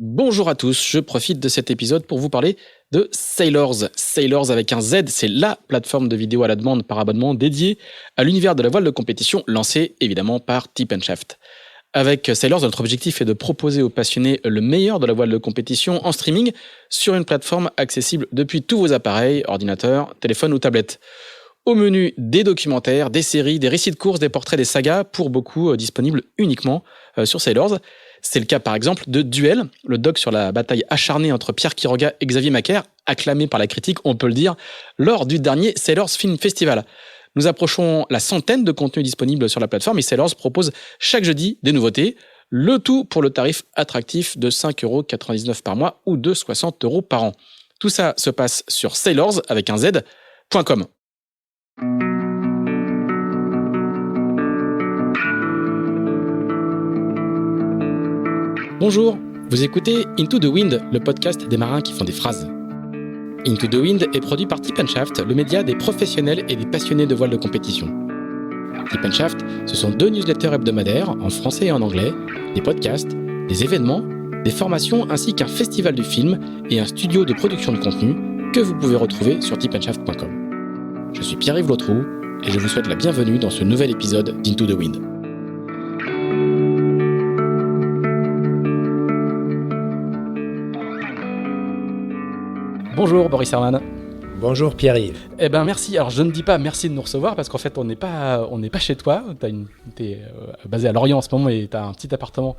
Bonjour à tous, je profite de cet épisode pour vous parler de Sailors. Sailors avec un Z, c'est la plateforme de vidéo à la demande par abonnement dédiée à l'univers de la voile de compétition, lancée évidemment par Tip & Shaft. Avec Sailors, notre objectif est de proposer aux passionnés le meilleur de la voile de compétition en streaming sur une plateforme accessible depuis tous vos appareils, ordinateurs, téléphones ou tablettes. Au menu, des documentaires, des séries, des récits de courses, des portraits, des sagas, pour beaucoup disponibles uniquement sur Sailors. C'est le cas par exemple de Duel, le doc sur la bataille acharnée entre Pierre Quiroga et Xavier Macaire, acclamé par la critique, on peut le dire, lors du dernier Sailors Film Festival. Nous approchons la centaine de contenus disponibles sur la plateforme et Sailors propose chaque jeudi des nouveautés, le tout pour le tarif attractif de 5,99€ par mois ou de 60€ par an. Tout ça se passe sur sailors avec un Z.com. Bonjour, vous écoutez Into the Wind, le podcast des marins qui font des phrases. Into the Wind est produit par Tip & Shaft, le média des professionnels et des passionnés de voile de compétition. Tip & Shaft, ce sont 2 newsletters hebdomadaires en français et en anglais, des podcasts, des événements, des formations ainsi qu'un festival du film et un studio de production de contenu que vous pouvez retrouver sur tipshaft.com. Je suis Pierre-Yves Lautroux et je vous souhaite la bienvenue dans ce nouvel épisode d'Into the Wind. Bonjour Boris Herman. Bonjour Pierre-Yves. Eh ben merci. Alors je ne dis pas merci de nous recevoir parce qu'en fait on n'est pas chez toi. T'es basé à Lorient en ce moment et t'as un petit appartement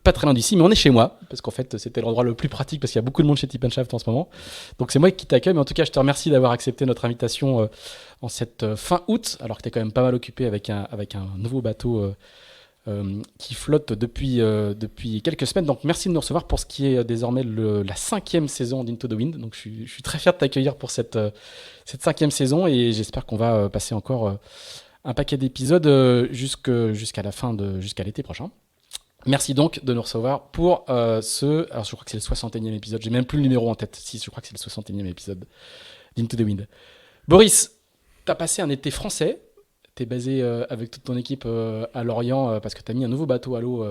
pas très loin d'ici, mais on est chez moi parce qu'en fait c'était l'endroit le plus pratique parce qu'il y a beaucoup de monde chez Tip & Shaft en ce moment. Donc c'est moi qui t'accueille, mais en tout cas je te remercie d'avoir accepté notre invitation en cette fin août, alors que t'es quand même pas mal occupé avec un nouveau bateau qui flotte depuis quelques semaines. Donc merci de nous recevoir pour ce qui est désormais la 5e saison d'Into the Wind. Donc je suis très fier de t'accueillir pour cette 5e saison et j'espère qu'on va passer encore un paquet d'épisodes jusqu'à l'été prochain. Merci donc de nous recevoir pour alors je crois que c'est le 61e épisode, j'ai même plus le numéro en tête. Si, je crois que c'est le 61e épisode d'Into the Wind. Boris, t'as passé un été français. Tu es basé avec toute ton équipe à Lorient parce que tu as mis un nouveau bateau à l'eau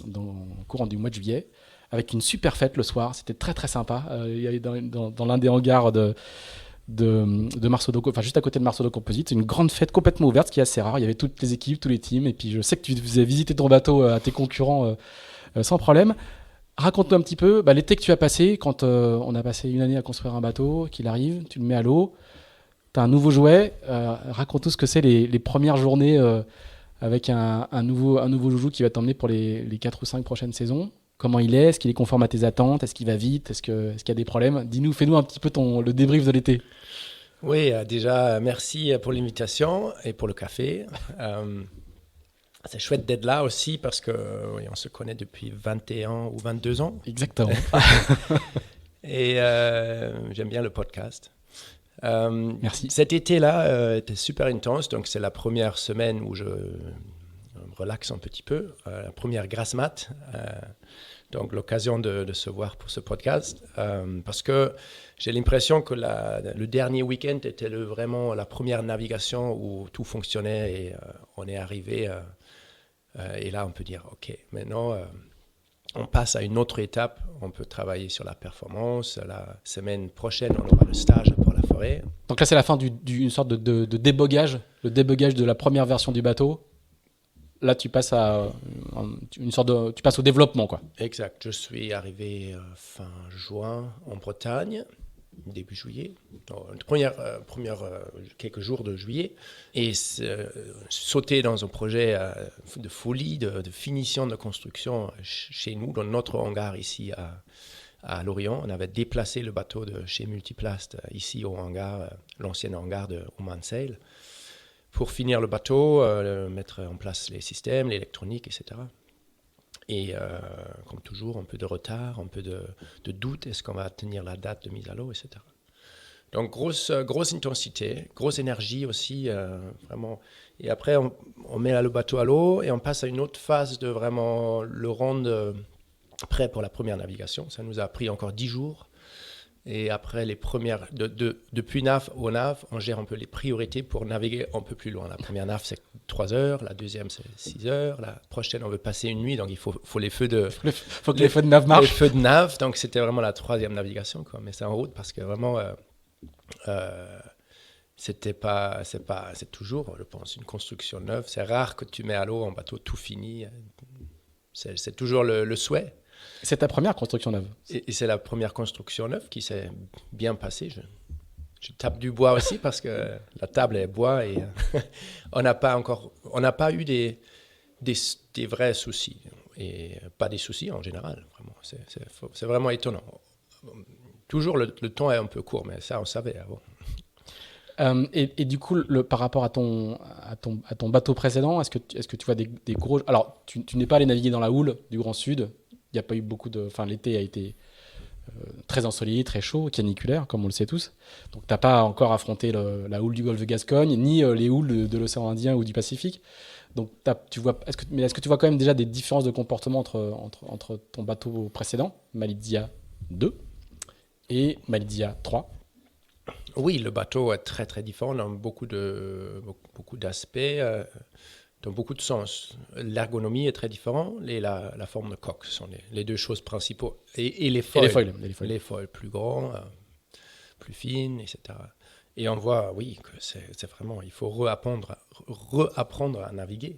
dans le courant du mois de juillet avec une super fête le soir. C'était très très sympa. Il y avait dans l'un des hangars de Marceau, enfin juste à côté de Marceau Composite, une grande fête complètement ouverte, ce qui est assez rare. Il y avait toutes les équipes, tous les teams. Et puis je sais que tu faisais visiter ton bateau à tes concurrents sans problème. Raconte-nous un petit peu l'été que tu as passé quand on a passé une année à construire un bateau, qu'il arrive, tu le mets à l'eau. T'as un nouveau jouet, raconte-nous ce que c'est les premières journées avec un nouveau joujou qui va t'emmener pour les 4 ou 5 prochaines saisons. Comment il est? Est-ce qu'il est conforme à tes attentes? Est-ce qu'il va vite? Est-ce qu'il y a des problèmes? Dis-nous, fais-nous un petit peu le débrief de l'été. Oui, déjà, merci pour l'invitation et pour le café. C'est chouette d'être là aussi parce qu'on se connaît depuis 21 ou 22 ans. Exactement. Et j'aime bien le podcast. Merci. Cet été-là était super intense, donc c'est la première semaine où je me relaxe un petit peu, la première grasse mat, donc l'occasion de se voir pour ce podcast, parce que j'ai l'impression que le dernier week-end était vraiment la première navigation où tout fonctionnait et on est arrivé, et là on peut dire ok, maintenant on passe à une autre étape, on peut travailler sur la performance. La semaine prochaine, on aura le stage à Port-la-Forêt. Donc là, c'est la fin d'une sorte de débogage, le débogage de la première version du bateau. Là, tu passes tu passes au développement, quoi. Exact. Je suis arrivé fin juin en Bretagne, début juillet, quelques jours de juillet, et sauter dans un projet de folie, de finition de construction chez nous, dans notre hangar ici à Lorient. On avait déplacé le bateau de chez Multiplast ici au hangar, l'ancien hangar de Oman Sail, pour finir le bateau, mettre en place les systèmes, l'électronique, etc. Et comme toujours, un peu de retard, un peu de doute, est-ce qu'on va tenir la date de mise à l'eau, etc. Donc grosse intensité, grosse énergie aussi, vraiment. Et après, on met le bateau à l'eau et on passe à une autre phase de vraiment le rendre prêt pour la première navigation. Ça nous a pris encore 10 jours Et après, les premières, depuis NAV au NAV, on gère un peu les priorités pour naviguer un peu plus loin. La première NAV, c'est 3 heures. La deuxième, c'est 6 heures. La prochaine, on veut passer une nuit. Donc, il faut les feux de... Faut que les feux de NAV marchent. Les feux de NAV. Donc, c'était vraiment la troisième navigation, quoi. Mais c'est en route parce que vraiment, c'est toujours, je pense, une construction neuve. C'est rare que tu mets à l'eau un bateau tout fini. C'est toujours le souhait. C'est ta première construction neuve. Et c'est la première construction neuve qui s'est bien passée. Je tape du bois aussi parce que la table est bois et on n'a pas eu des vrais soucis et pas des soucis en général. Vraiment, c'est vraiment étonnant. Toujours le temps est un peu court, mais ça on savait avant. Et du coup, par rapport à ton bateau précédent, est-ce que tu vois des gros... Alors, tu n'es pas allé naviguer dans la houle du Grand Sud. Il n'y a pas eu beaucoup de... Enfin, l'été a été très ensoleillé, très chaud, caniculaire, comme on le sait tous. Donc, tu n'as pas encore affronté la houle du golfe de Gascogne, ni les houles de l'océan Indien ou du Pacifique. Donc, est-ce que tu vois quand même déjà des différences de comportement entre ton bateau précédent, Malitzia 2, et Malitzia 3 ? Oui, le bateau est très très différent dans beaucoup d'aspects, dans beaucoup de sens. L'ergonomie est très différente et la forme de coque sont les deux choses principales. Et les foils. Les foils plus grands, plus fines, etc. Et on voit, oui, que c'est vraiment, il faut reapprendre à naviguer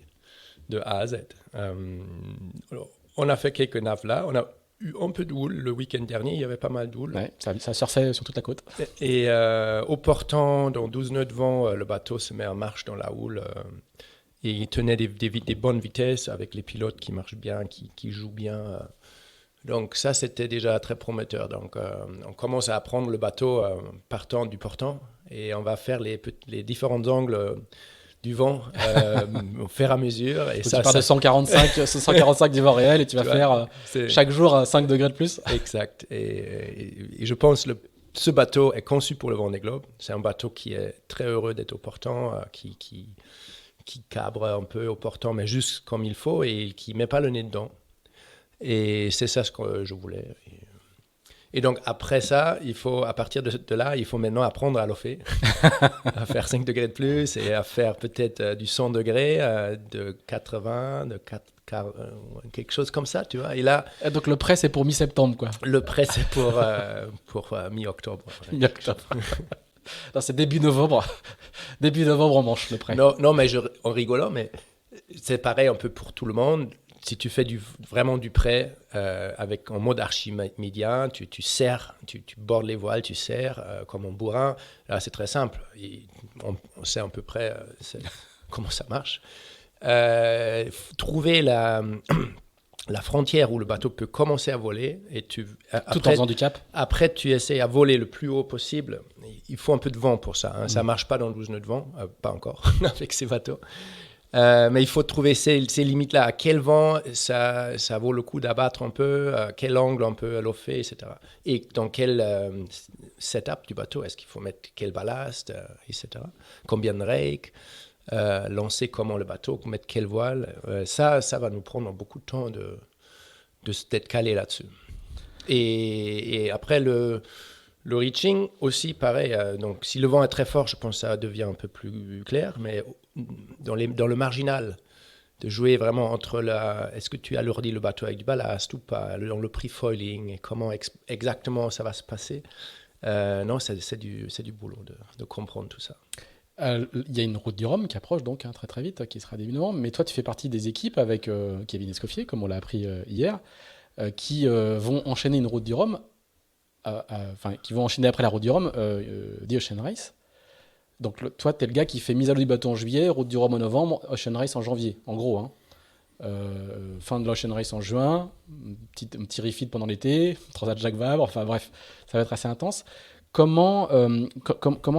de A à Z. Alors, on a fait quelques naves là, on a eu un peu de houle le week-end dernier, il y avait pas mal de houle. Ouais, ça surfait sur toute la côte. Et au portant, dans 12 nœuds de vent, le bateau se met en marche dans la houle. Et il tenait des bonnes vitesses avec les pilotes qui marchent bien, qui jouent bien. Donc ça, c'était déjà très prometteur. Donc on commence à apprendre le bateau partant du portant et on va faire les différents angles du vent au fur et à mesure. Et tu pars de 145 du vent réel et tu vas faire chaque jour 5 degrés de plus. Exact. Et je pense que ce bateau est conçu pour le Vendée Globe. C'est un bateau qui est très heureux d'être au portant, qui cabre un peu au portant, mais juste comme il faut et qui ne met pas le nez dedans. Et c'est ça ce que je voulais. Et donc, après ça, à partir de là, il faut maintenant apprendre à lofer, à faire 5 degrés de plus et à faire peut-être du 100 degrés, de 80, quelque chose comme ça, tu vois. Et là, donc, le prêt, c'est pour mi-septembre, quoi. Le prêt, c'est pour mi-octobre. Mi-octobre. Non, c'est début novembre. Début novembre, on mange le prêt. Non, mais en rigolant, mais c'est pareil un peu pour tout le monde. Si tu fais vraiment du prêt avec en mode archimédien, tu serres, tu bordes les voiles, tu serres comme un bourrin. Là, c'est très simple. On sait à peu près comment ça marche. Trouver la frontière où le bateau peut commencer à voler. Tout en faisant du cap. Après, tu essaies à voler le plus haut possible. Il faut un peu de vent pour ça. Hein. Ça ne marche pas dans 12 nœuds de vent, pas encore, avec ces bateaux. Mais il faut trouver ces limites-là. À quel vent ça vaut le coup d'abattre un peu, à quel angle on peut lofer, etc. Et dans quel setup du bateau, est-ce qu'il faut mettre quel ballast, etc. Combien de rakes, lancer comment le bateau, mettre quelle voile. Ça va nous prendre beaucoup de temps d'être calé là-dessus. Et après, le reaching aussi, pareil. Donc, si le vent est très fort, je pense que ça devient un peu plus clair. Mais dans le marginal, de jouer vraiment entre est-ce que tu alourdis le bateau avec du ballast ou pas, dans le pre-foiling, et comment exactement ça va se passer. Non, c'est du boulot de comprendre tout ça. Il y a une route du Rhum qui approche donc très très vite, qui sera début novembre. Mais toi, tu fais partie des équipes avec Kevin Escoffier, comme on l'a appris hier, qui vont enchaîner une route du Rhum. Qui vont enchaîner après la route du Rhum, The Ocean Race. Donc toi, tu es le gars qui fait mise à l'eau du bateau en juillet, route du Rhum en novembre, Ocean Race en janvier, en gros. Hein. Fin de l'Ocean Race en juin, un petit refit pendant l'été, Transat Jacques Vabre, enfin bref, ça va être assez intense. Comment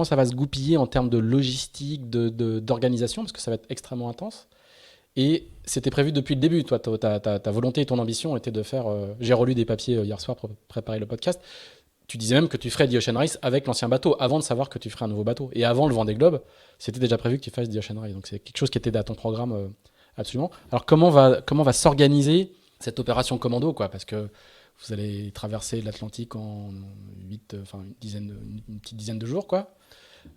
ça va se goupiller en termes de logistique, d'organisation, parce que ça va être extrêmement intense. Et c'était prévu depuis le début, toi, ta volonté et ton ambition était de faire... j'ai relu des papiers hier soir pour préparer le podcast. Tu disais même que tu ferais The Ocean Race avec l'ancien bateau, avant de savoir que tu ferais un nouveau bateau. Et avant le Vendée Globe, c'était déjà prévu que tu fasses The Ocean Race. Donc c'est quelque chose qui était dans ton programme absolument. Alors comment va s'organiser cette opération commando, quoi ? Parce que Vous allez traverser l'Atlantique en une petite dizaine de jours, quoi.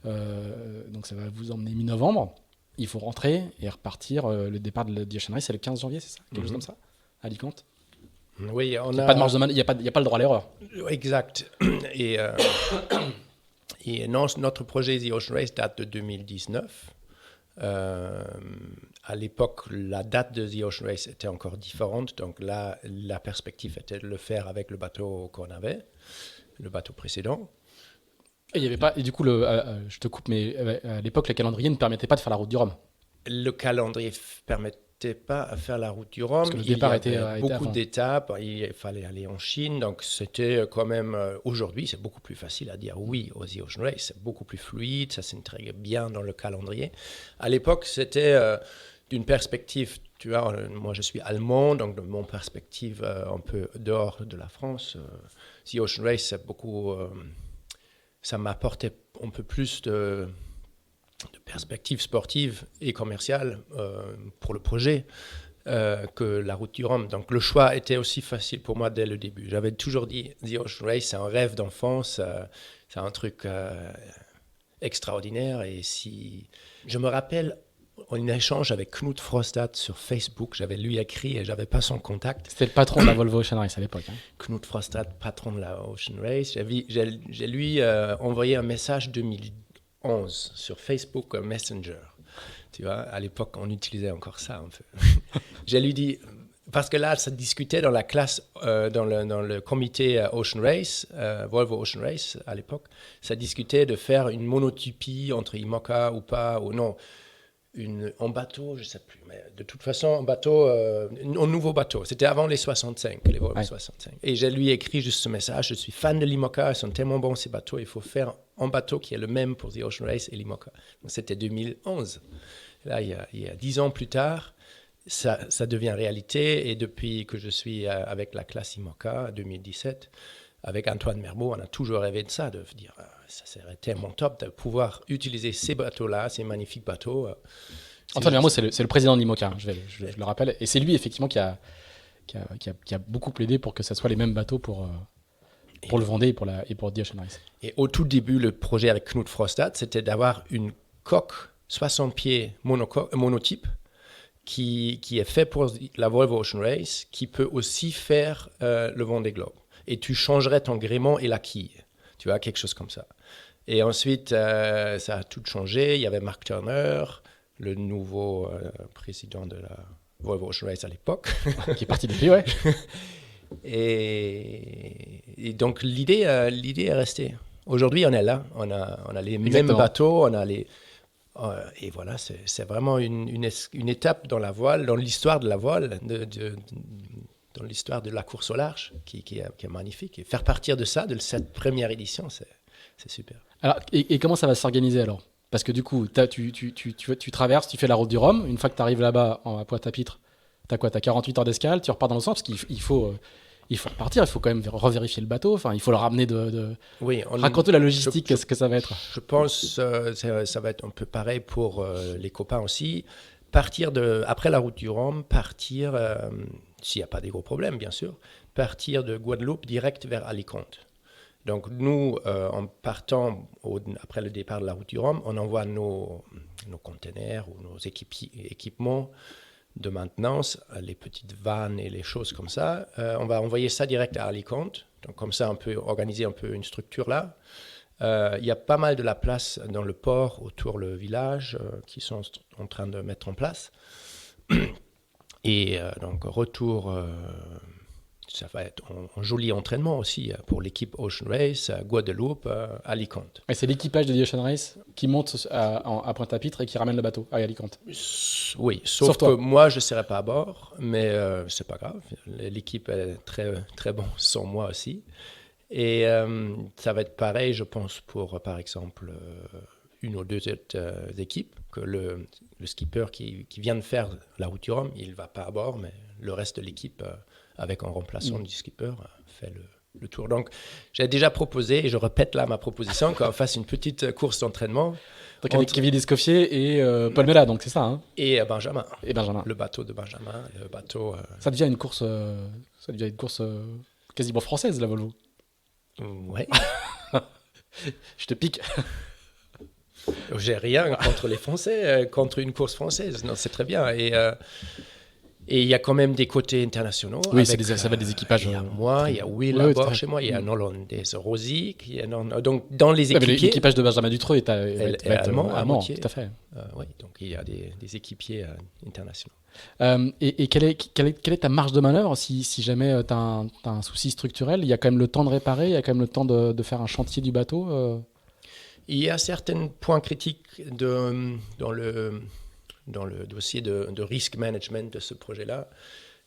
Donc ça va vous emmener mi-novembre. Il faut rentrer et repartir. Le départ de The Ocean Race, c'est le 15 janvier, c'est ça? Quelque chose comme ça? À Alicante? Oui, Il n'y a pas de marge de manœuvre, il n'y a pas le droit à l'erreur. Exact. Et, notre projet The Ocean Race date de 2019. À l'époque, la date de The Ocean Race était encore différente. Donc là, la perspective était de le faire avec le bateau qu'on avait, le bateau précédent. Et il y avait pas. Et du coup, je te coupe, mais à l'époque, le calendrier ne permettait pas de faire la route du Rhum. Le calendrier permettait pas de faire la route du Rhum. Parce que le départ était beaucoup avant. d'étapes. Il fallait aller en Chine. Donc c'était quand même. Aujourd'hui, c'est beaucoup plus facile à dire oui aux The Ocean Race. C'est beaucoup plus fluide. Ça s'intègre bien dans le calendrier. À l'époque, c'était d'une perspective. Tu vois, moi je suis allemand, donc de mon perspective un peu dehors de la France, The Ocean Race, c'est beaucoup. Ça m'apportait un peu plus de perspectives sportives et commerciales pour le projet que la route du Rhum. Donc le choix était aussi facile pour moi dès le début. J'avais toujours dit, The Ocean Race, c'est un rêve d'enfance, c'est un truc extraordinaire. Et si je me rappelle, en échange avec Knut Frostad sur Facebook, j'avais lui écrit et j'avais pas son contact. C'était le patron de la Volvo Ocean Race à l'époque. Hein. Knut Frostad, patron de la Ocean Race. J'ai lui envoyé un message 2011 sur Facebook Messenger. Tu vois, à l'époque, on utilisait encore ça un peu. J'ai lui dit, parce que là, ça discutait dans la classe, dans le comité Ocean Race, Volvo Ocean Race à l'époque, ça discutait de faire une monotypie entre IMOCA ou pas, ou non. En bateau, je ne sais plus, mais de toute façon, en bateau, un nouveau bateau. C'était avant les 65, les Volvo 65. Et j'ai lui écrit juste ce message, je suis fan de l'IMOCA, ils sont tellement bons ces bateaux, il faut faire un bateau qui est le même pour The Ocean Race et l'IMOCA. Donc c'était 2011. Là, il y a 10 ans plus tard, ça devient réalité. Et depuis que je suis avec la classe IMOCA, 2017, avec Antoine Merbeau, on a toujours rêvé de ça, de dire ça serait tellement top de pouvoir utiliser ces bateaux-là, ces magnifiques bateaux. Antoine Merbeau, c'est le président de l'IMOCA, je le rappelle. Et c'est lui, effectivement, qui a beaucoup plaidé pour que ce soit les mêmes bateaux pour le Vendée et pour The Ocean Race. Et au tout début, le projet avec Knut Frostad, c'était d'avoir une coque 60 pieds monotype qui est fait pour la Volvo Ocean Race, qui peut aussi faire le Vendée Globe. Et tu changerais ton gréement et la quille. Tu vois, quelque chose comme ça. Et ensuite, ça a tout changé. Il y avait Mark Turner, le nouveau président de la Volvo Ocean Race à l'époque. Qui est parti depuis, ouais. Et donc, l'idée est restée. Aujourd'hui, on est là. On a les Exactement. mêmes bateaux. On a les... et voilà, c'est vraiment une étape dans la voile, dans l'histoire de la voile, dans l'histoire de la course au large, qui est magnifique. Et faire partir de ça, de cette première édition, c'est super. Alors, et comment ça va s'organiser alors? Parce que du coup, tu traverses, tu fais la route du Rhum. Une fois que tu arrives là-bas, à Pointe-à-Pitre, t'as 48 heures d'escale, tu repars dans le sens, parce qu'il faut repartir, il faut quand même revérifier le bateau, enfin, il faut le ramener Oui, raconte la logistique, qu'est-ce que ça va être? Je pense ça va être un peu pareil pour les copains aussi. Après la route du Rhum, s'il n'y a pas des gros problèmes, bien sûr, partir de Guadeloupe direct vers Alicante. Donc nous, en partant après le départ de la route du Rhum, on envoie nos containers ou nos équipements de maintenance, les petites vannes et les choses comme ça. On va envoyer ça direct à Alicante. Donc comme ça, on peut organiser un peu une structure là. Il y a pas mal de la place dans le port autour le village qui sont en train de mettre en place. Et donc retour, ça va être un joli entraînement aussi pour l'équipe Ocean Race, Guadeloupe, Alicante. Et c'est l'équipage de The Ocean Race qui monte à Pointe-à-Pitre et qui ramène le bateau à Alicante. Oui, sauf que moi je ne serai pas à bord, mais c'est pas grave. L'équipe est très, très bon sans moi aussi. Et ça va être pareil, je pense, pour par exemple une ou deux équipes, que le skipper qui vient de faire la route du Rhum, il ne va pas à bord, mais le reste de l'équipe, avec un remplaçant du skipper, fait le tour. Donc, j'ai déjà proposé, et je répète là ma proposition, qu'on fasse une petite course d'entraînement. Donc avec Kevin Escoffier et Paul Mella, donc c'est ça, hein? Et Benjamin. Et Benjamin. Le bateau de Benjamin, le bateau... Ça devient une course... quasiment française, la Volvo. Ouais. Je te pique. J'ai rien contre les Français, contre une course française. Non, c'est très bien. Et il y a quand même des côtés internationaux. Oui, ça va être des équipages. Il y a moi, il y a Will Ouais, à bord ouais, chez moi, il y a un Hollandaise, Rosie. Donc, dans les équipiers. L'équipage de Benjamin Dutreux est allemand, à allemand, moitié. tout à fait. Oui, donc il y a des équipiers internationaux. Et quelle est ta marge de manœuvre si jamais tu as un souci structurel? Il y a quand même le temps de réparer, il y a quand même le temps de faire un chantier du bateau. Il y a certains points critiques dans le dossier de risk management de ce projet-là.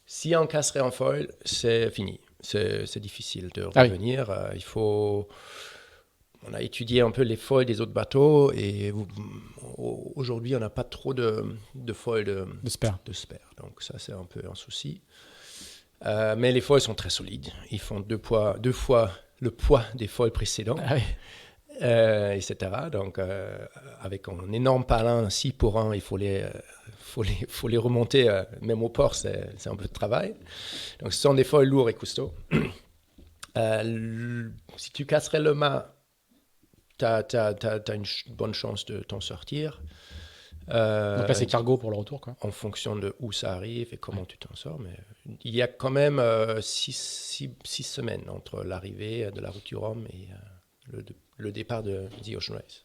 Si on casserait en foil, c'est fini. C'est difficile de revenir. On a étudié un peu les foils des autres bateaux et aujourd'hui, on n'a pas trop de foils de spare. Donc ça, c'est un peu un souci. Mais les foils sont très solides. Ils font deux fois le poids des foils précédents. Ah oui. Etc. Donc, avec un énorme palin 6 pour 1, il faut les remonter, même au port, c'est un peu de travail. Donc, ce sont des foils lourds et costauds. Si tu casserais le mât, tu as une bonne chance de t'en sortir. Donc là, c'est cargo pour le retour, quoi. En fonction de où ça arrive et comment tu t'en sors. Mais il y a quand même 6 semaines entre l'arrivée de la route du Rhum et le départ de The Ocean Race.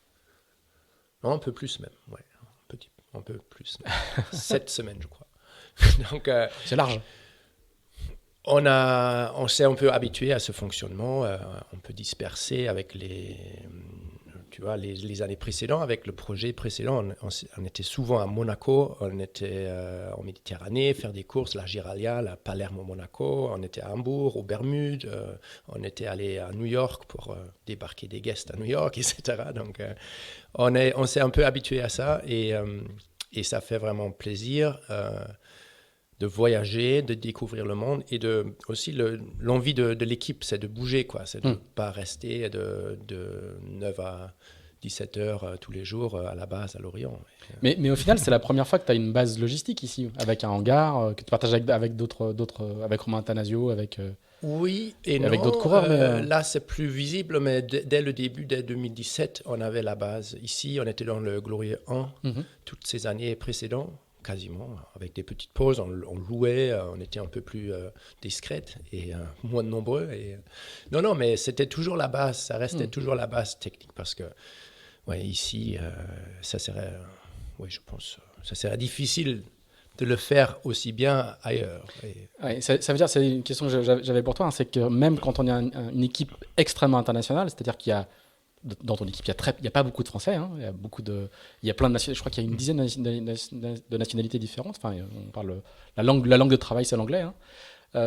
Non, un peu plus même. Ouais, un peu plus. 7 semaines, je crois. Donc, c'est large. On s'est un peu habitué à ce fonctionnement. On peut disperser avec les années précédentes. Avec le projet précédent, on était souvent à Monaco, on était en Méditerranée, faire des courses, la Giralia, la Palermo-Monaco, on était à Hambourg, aux Bermudes, on était allé à New York pour débarquer des guests à New York, etc. Donc, on s'est un peu habitué à ça et ça fait vraiment plaisir de voyager, de découvrir le monde et aussi l'envie de l'équipe, c'est de bouger, quoi. C'est de ne pas rester de 9 à 17 heures tous les jours à la base à Lorient. Mais au final, c'est la première fois que tu as une base logistique ici, avec un hangar que tu partages avec d'autres, avec Romain Attanasio, avec... Oui et avec non. D'autres coureurs. Là, c'est plus visible, mais dès le début, dès 2017, on avait la base. Ici, on était dans le Glorieux 1 toutes ces années précédentes. Quasiment, avec des petites pauses, on louait, on était un peu plus discrète et moins nombreux. Non, mais c'était toujours la base, ça restait toujours la base technique parce que ici, ça serait difficile de le faire aussi bien ailleurs. Ouais, ça veut dire, c'est une question que j'avais pour toi, hein, c'est que même quand on est une équipe extrêmement internationale, c'est-à-dire qu'il y a dans ton équipe, il n'y a pas beaucoup de Français, hein, il y a plein de nationalités, je crois qu'il y a une dizaine de nationalités différentes, enfin, on parle, la langue de travail, c'est l'anglais, hein.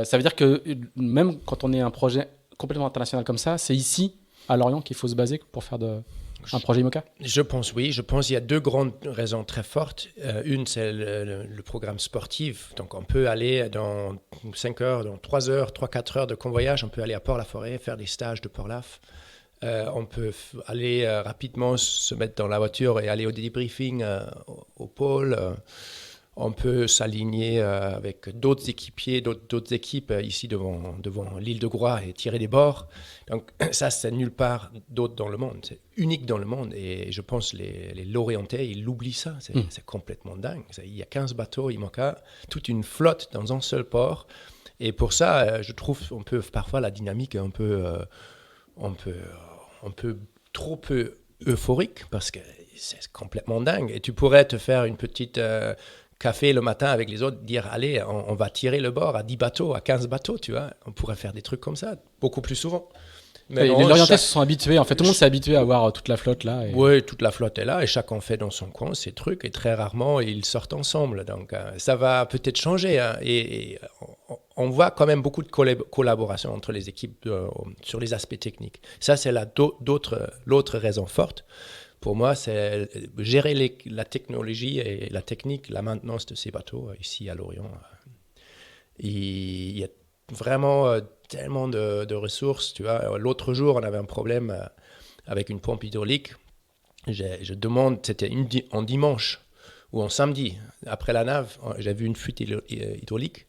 Ça veut dire que même quand on est un projet complètement international comme ça, c'est ici, à Lorient, qu'il faut se baser pour faire un projet IMOCA? Je pense qu'il y a deux grandes raisons très fortes. Une, c'est le programme sportif. Donc, on peut aller dans 5 heures, dans 3 heures, 3-4 heures de convoyage, on peut aller à Port-la-Forêt, faire des stages de Port-Laf. On peut aller rapidement se mettre dans la voiture et aller au débriefing au pôle. On peut s'aligner avec d'autres équipiers, d'autres équipes ici devant l'île de Groix et tirer des bords. Donc ça, c'est nulle part d'autre dans le monde. C'est unique dans le monde. Et je pense que les Lorientais, ils l'oublient ça. C'est complètement dingue. Il y a 15 bateaux IMOCA, toute une flotte dans un seul port. Et pour ça, je trouve on peut parfois la dynamique un peu trop peu euphorique parce que c'est complètement dingue. Et tu pourrais te faire une petite café le matin avec les autres, dire allez, on va tirer le bord à 10 bateaux, à 15 bateaux, tu vois. On pourrait faire des trucs comme ça, beaucoup plus souvent. Mais les Lorientais se sont habitués, en fait, tout le monde s'est habitué à voir toute la flotte là. Oui, toute la flotte est là et chacun fait dans son coin ses trucs et très rarement ils sortent ensemble. Donc ça va peut-être changer hein, et on voit quand même beaucoup de collaboration entre les équipes sur les aspects techniques. Ça, c'est l'autre raison forte. Pour moi, c'est gérer la technologie et la technique, la maintenance de ces bateaux ici à Lorient. Il y a vraiment tellement de ressources. Tu vois. L'autre jour, on avait un problème avec une pompe hydraulique. Je demande, c'était en dimanche ou en samedi, après la nave, j'ai vu une fuite hydraulique.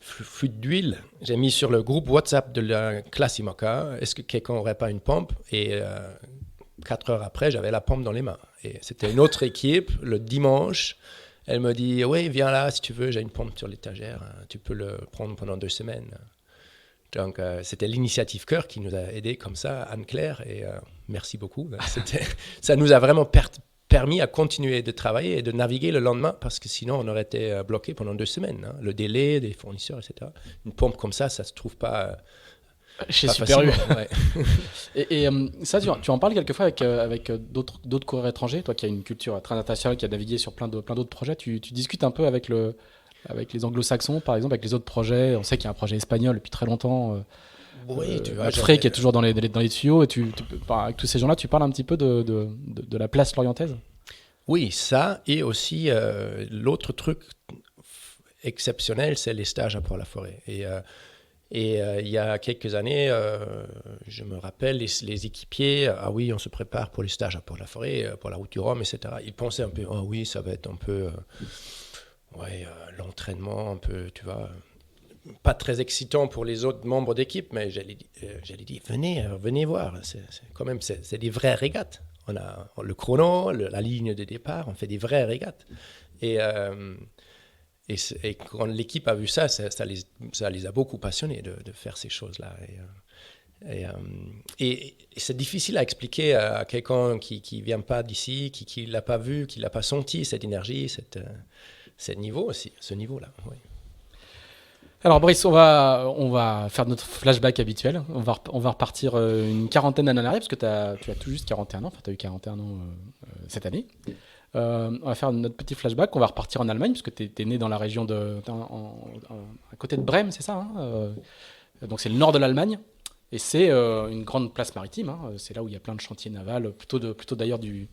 flûte d'huile. J'ai mis sur le groupe WhatsApp de la classe IMOCA, est-ce que quelqu'un n'aurait pas une pompe? Et 4 heures après, j'avais la pompe dans les mains. Et c'était une autre équipe, le dimanche. Elle me dit, oui, viens là si tu veux, j'ai une pompe sur l'étagère, tu peux le prendre pendant 2 semaines. Donc, c'était l'initiative Cœur qui nous a aidés comme ça, Anne-Claire, et merci beaucoup. Ça nous a vraiment permis à continuer de travailler et de naviguer le lendemain, parce que sinon, on aurait été bloqué pendant 2 semaines. Hein. Le délai des fournisseurs, etc. Une pompe comme ça se trouve pas... Chez Super U. Ouais. et ça, tu en parles quelquefois avec d'autres coureurs étrangers, toi qui as une culture très internationale, qui a navigué sur plein d'autres projets. Tu discutes un peu avec les anglo-saxons, par exemple, avec les autres projets. On sait qu'il y a un projet espagnol depuis très longtemps. Oui, tu vois. Après, qui est toujours dans les tuyaux. Et avec tous ces gens-là, tu parles un petit peu de la place lorientaise. Oui, ça. Et aussi, l'autre truc exceptionnel, c'est les stages à Port-la-Forêt. Et il y a quelques années, je me rappelle, les équipiers, ah oui, on se prépare pour les stages à Port-la-Forêt, pour la route du Rhum, etc. Ils pensaient un peu, ah oui, ça va être un peu, l'entraînement, un peu, tu vois, pas très excitant pour les autres membres d'équipe, mais j'allais dire, venez voir, c'est des vraies régates. On a le chrono, la ligne de départ, on fait des vraies régates. Et quand l'équipe a vu ça, ça les a beaucoup passionnés de faire ces choses-là. Et c'est difficile à expliquer à quelqu'un qui ne vient pas d'ici, qui ne l'a pas vu, qui ne l'a pas senti, cette énergie, ce niveau aussi, ce niveau-là. Oui. Alors Brice, on va faire notre flashback habituel. On va repartir une quarantaine d'années en arrière, parce que tu as tout juste 41 ans, enfin tu as eu 41 ans cette année. On va faire notre petit flashback. On va repartir en Allemagne, parce que tu es né dans la région à côté de Brême, c'est ça hein donc c'est le nord de l'Allemagne, et c'est une grande place maritime. Hein. C'est là où il y a plein de chantiers navals, plutôt d'ailleurs du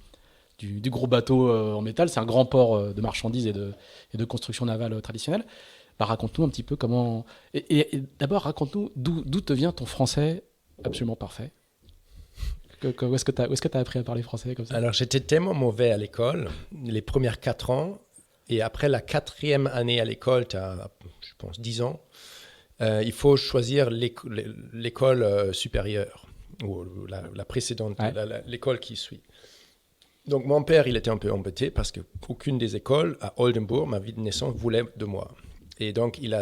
gros bateau en métal. C'est un grand port de marchandises et de construction navale traditionnelle. Bah, raconte-nous un petit peu comment... Et d'abord, raconte-nous d'où te vient ton français absolument parfait. Où est-ce que tu as appris à parler français comme ça? Alors, j'étais tellement mauvais à l'école, les premières 4 ans, et après la 4e année à l'école, tu as, je pense, 10 ans, il faut choisir l'école supérieure, ou la précédente, ouais. L'école qui suit. Donc, mon père, il était un peu embêté parce qu'aucune des écoles à Oldenburg, ma ville de naissance, voulait de moi. Et donc, il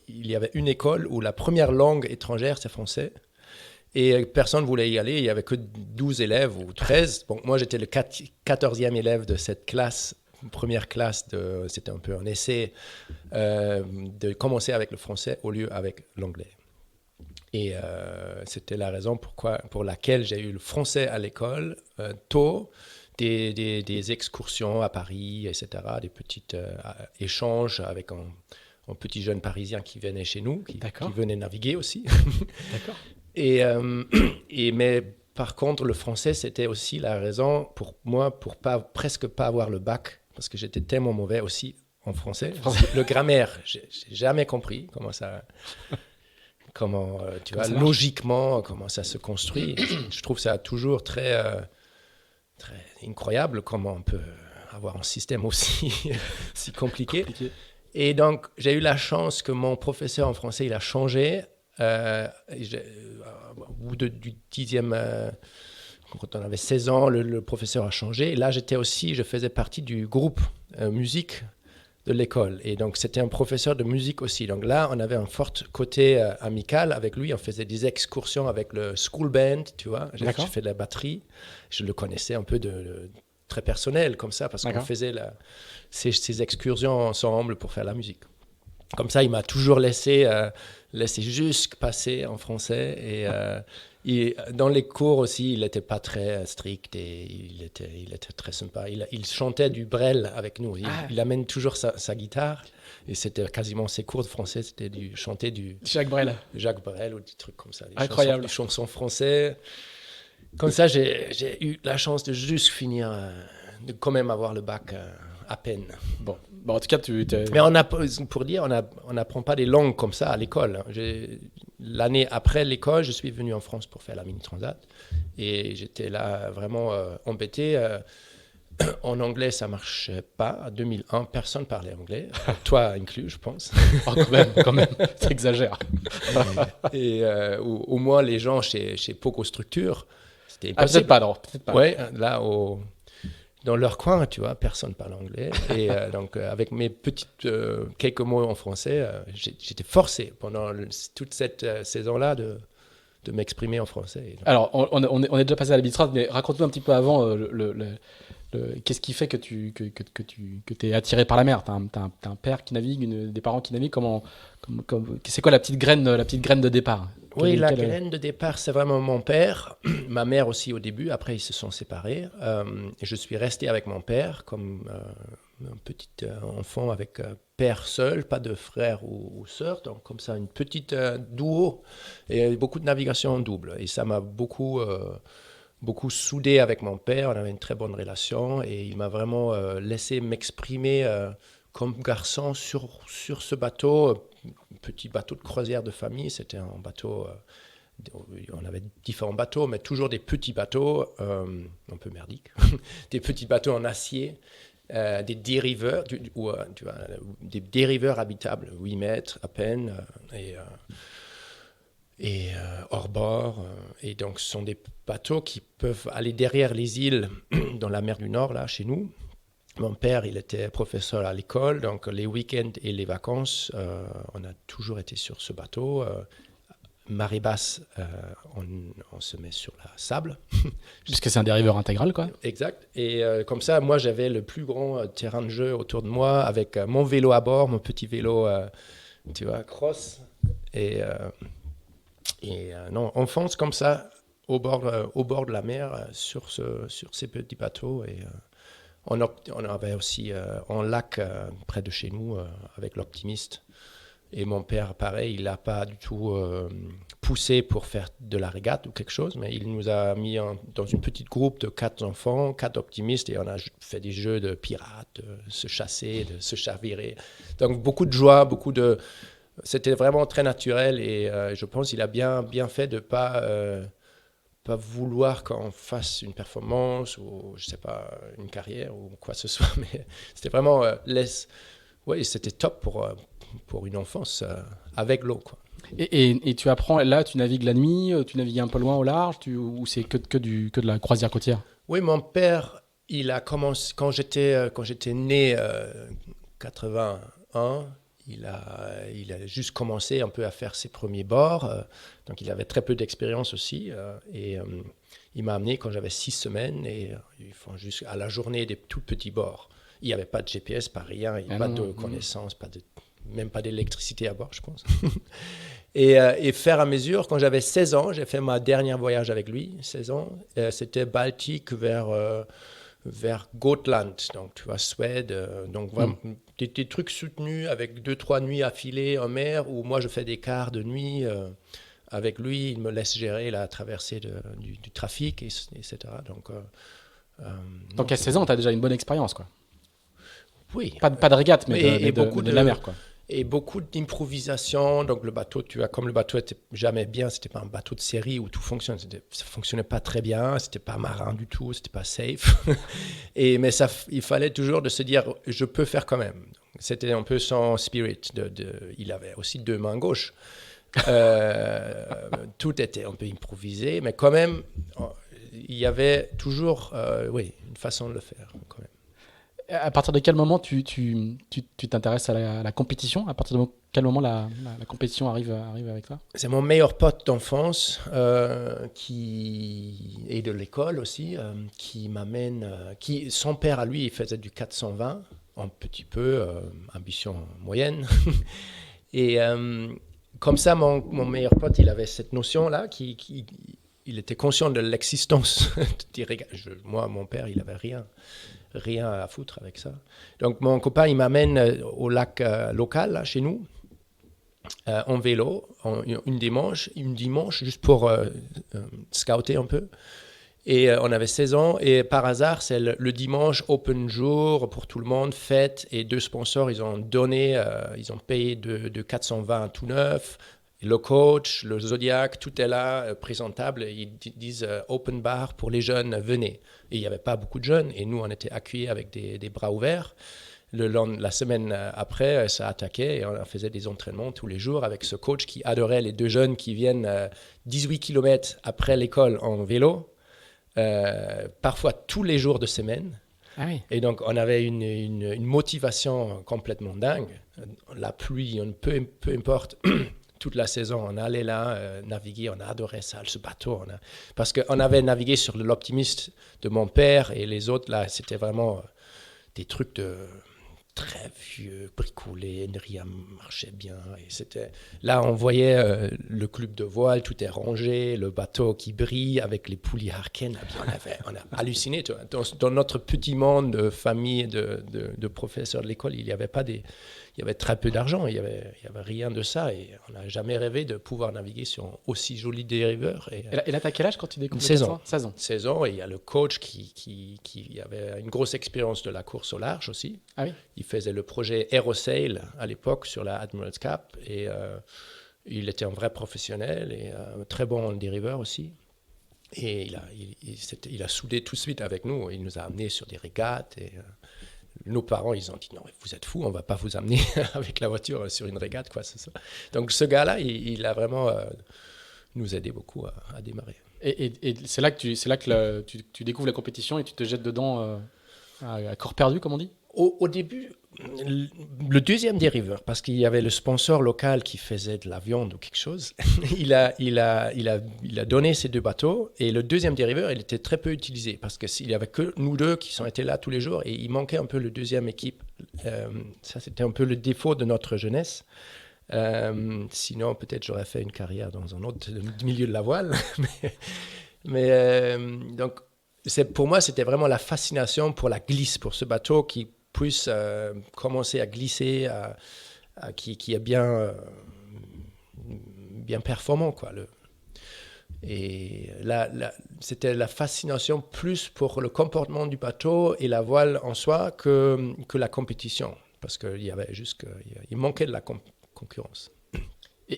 y avait une école où la première langue étrangère, c'est français. Et personne ne voulait y aller. Il n'y avait que 12 élèves ou 13. Bon, moi, j'étais le 14e élève de cette classe, première classe. C'était un peu un essai de commencer avec le français au lieu avec l'anglais. Et c'était la raison pour laquelle j'ai eu le français à l'école tôt. Des excursions à Paris, etc., des petits échanges avec un petit jeune parisien qui venait chez nous, qui venait naviguer aussi. D'accord. Mais par contre, le français, c'était aussi la raison pour moi pour presque pas avoir le bac, parce que j'étais tellement mauvais aussi en français. Le grammaire, j'ai jamais compris comment tu vois, logiquement, comment ça se construit. Je trouve ça toujours très incroyable comment on peut avoir un système aussi si compliqué. Et donc, j'ai eu la chance que mon professeur en français, il a changé. Au bout du 10e, quand on avait 16 ans, le professeur a changé. Et là, je faisais partie du groupe musique de l'école. Et donc, c'était un professeur de musique aussi. Donc là, on avait un fort côté amical avec lui. On faisait des excursions avec le school band, tu vois. J'ai fait de la batterie. Je le connaissais un peu très personnel, comme ça, parce qu'on faisait ces excursions ensemble pour faire la musique. Comme ça, il m'a toujours laissé juste passer en français. Et dans les cours aussi, il n'était pas très strict et il était très sympa. Il chantait du Brel avec nous. Il amène toujours sa guitare. Et c'était quasiment ses cours de français, c'était chanter du Jacques Brel ou des trucs comme ça. Incroyable. Des chansons français. Comme ça, j'ai eu la chance de juste finir, de quand même avoir le bac à peine. Bon, en tout cas, mais pour dire, on n'apprend pas des langues comme ça à l'école. L'année après l'école, je suis venu en France pour faire la mini transat et j'étais là vraiment embêté. En anglais, ça marchait pas. En 2001, personne parlait anglais, toi inclus, je pense. Oh, quand même, t'exagères. Et au moins, les gens chez Poco Structure, c'était Ah, impossible. peut-être pas, alors, peut-être pas. Ouais, là, dans leur coin, tu vois, personne parle anglais. Et donc, avec mes petites quelques mots en français, j'étais forcé pendant toute cette saison-là de m'exprimer en français. Alors, on est déjà passé à l'arbitrage, mais raconte-nous un petit peu avant qu'est-ce qui fait que t'es attiré par la mer. T'as un père qui navigue, des parents qui naviguent. C'est quoi la petite graine de départ? Oui, la graine de départ, c'est vraiment mon père. Ma mère aussi au début. Après, ils se sont séparés. Et je suis resté avec mon père comme un petit enfant avec père seul, pas de frère ou sœur. Donc, comme ça, une petite duo et beaucoup de navigation en double. Et ça m'a beaucoup soudé avec mon père. On avait une très bonne relation et il m'a vraiment laissé m'exprimer comme garçon sur ce bateau. Petit bateau de croisière de famille, c'était un bateau, on avait différents bateaux, mais toujours des petits bateaux, un peu merdiques, des petits bateaux en acier, des dériveurs, des dériveurs habitables, 8 mètres à peine, et hors bord. Et donc, ce sont des bateaux qui peuvent aller derrière les îles dans la mer du Nord, là, chez nous. Mon père, il était professeur à l'école, donc les week-ends et les vacances, on a toujours été sur ce bateau. Marée basse, on se met sur la sable. Puisque c'est un dériveur intégral, quoi. Exact. Et comme ça, moi, j'avais le plus grand terrain de jeu autour de moi avec mon vélo à bord, mon petit vélo, tu vois, cross. Et non, on fonce comme ça au bord de la mer sur ces petits bateaux. Et on avait aussi un lac près de chez nous avec l'Optimiste. Et mon père, pareil, il n'a pas du tout poussé pour faire de la régate ou quelque chose, mais il nous a mis dans une petite groupe de 4 enfants, 4 optimistes, et on a fait des jeux de pirates, de se chasser, de se chavirer. Donc beaucoup de joie, c'était vraiment très naturel, et je pense qu'il a bien fait de pas vouloir qu'on fasse une performance ou, je sais pas, une carrière ou quoi que ce soit, mais c'était vraiment oui, c'était top pour une enfance avec l'eau, quoi. Et tu apprends, là, tu navigues la nuit, tu navigues un peu loin au large, ou c'est que de la croisière côtière? Oui, mon père, il a commencé, quand j'étais né, 81, il a juste commencé un peu à faire ses premiers bords, donc il avait très peu d'expérience aussi, et il m'a amené quand j'avais 6 semaines, et ils font juste à la journée des tout petits bords. Il n'y avait pas de GPS, pas rien, il n'y avait pas de connaissances, même pas d'électricité à bord, je pense. Et faire à mesure, quand j'avais 16 ans, j'ai fait ma dernière voyage avec lui, 16 ans, c'était Baltique vers Gotland, donc tu vois, Suède, donc vraiment des trucs soutenus avec 2-3 nuits affilées en mer, où moi je fais des quarts de nuit avec lui, il me laisse gérer la traversée du trafic, etc. Donc à 16 ans, tu as déjà une bonne expérience, quoi. Oui. Pas de régate, mais de la mer, quoi. Et beaucoup d'improvisation. Donc le bateau, comme le bateau était jamais bien, c'était pas un bateau de série où tout fonctionne. Ça fonctionnait pas très bien, c'était pas marin du tout, c'était pas safe. Mais il fallait toujours de se dire, je peux faire quand même. C'était un peu son spirit. Il avait aussi 2 mains gauches. Tout était un peu improvisé, mais quand même, il y avait toujours, une façon de le faire, quand même. À partir de quel moment tu t'intéresses à la compétition? À partir de quel moment la compétition arrive avec toi? C'est mon meilleur pote d'enfance et de l'école aussi qui m'amène. Son père à lui, il faisait du 420, un petit peu, ambition moyenne. Et comme ça, mon meilleur pote, il avait cette notion-là, il était conscient de l'existence. Moi, mon père, il n'avait rien à foutre avec ça. Donc mon copain, il m'amène au lac local, là, chez nous, en vélo, une dimanche, juste pour scouter un peu. Et on avait 16 ans, et par hasard, c'est le dimanche, open jour pour tout le monde, fête, et 2 sponsors, ils ont payé de 420 tout neuf, le coach, le Zodiac, tout est là, présentable. Ils disent open bar pour les jeunes, venez. Et il n'y avait pas beaucoup de jeunes. Et nous, on était accueillis avec des bras ouverts. La semaine après, ça attaquait et on faisait des entraînements tous les jours avec ce coach qui adorait les 2 jeunes qui viennent 18 km après l'école en vélo, parfois tous les jours de semaine. Ah oui. Et donc, on avait une motivation complètement dingue. La pluie, peu importe, toute la saison, on allait là naviguer, on a adoré ça, ce bateau. Parce qu'on avait navigué sur l'Optimiste de mon père et les autres, là, c'était vraiment des trucs de très vieux, bricolés, rien marchait bien. Et là, on voyait le club de voile, tout est rangé, le bateau qui brille avec les poulies Harken. On a halluciné. Dans notre petit monde de famille, de professeurs de l'école, il y avait très peu d'argent, il y avait rien de ça. Et on n'a jamais rêvé de pouvoir naviguer sur aussi joli dériveur. Et là, t'as quel âge quand tu découvres 16 ans. 16 ans. 16 ans, et il y a le coach qui avait une grosse expérience de la course au large aussi. Ah oui. Il faisait le projet Aerosail à l'époque sur la Admiral's Cap, et il était un vrai professionnel et un très bon dériveur aussi. Et il a soudé tout de suite avec nous. Il nous a amenés sur des régates. Et nos parents, ils ont dit non, mais vous êtes fous, on ne va pas vous amener avec la voiture sur une régate, quoi. C'est ça. Donc ce gars-là, il a vraiment nous aidé beaucoup à démarrer. Et c'est là que tu découvres la compétition et tu te jettes dedans à corps perdu, comme on dit. Au début, le deuxième dériveur, parce qu'il y avait le sponsor local qui faisait de la viande ou quelque chose, il a donné ces 2 bateaux, et le deuxième dériveur, il était très peu utilisé parce qu'il n'y avait que nous 2 qui sont été là tous les jours, et il manquait un peu le deuxième équipe. Ça, c'était un peu le défaut de notre jeunesse. Sinon, peut-être j'aurais fait une carrière dans un autre milieu de la voile. Donc, pour moi, c'était vraiment la fascination pour la glisse, pour ce bateau qui puisse commencer à glisser, qui est bien performant, quoi. Et là, c'était la fascination plus pour le comportement du bateau et la voile en soi que la compétition, parce qu'il manquait de la concurrence.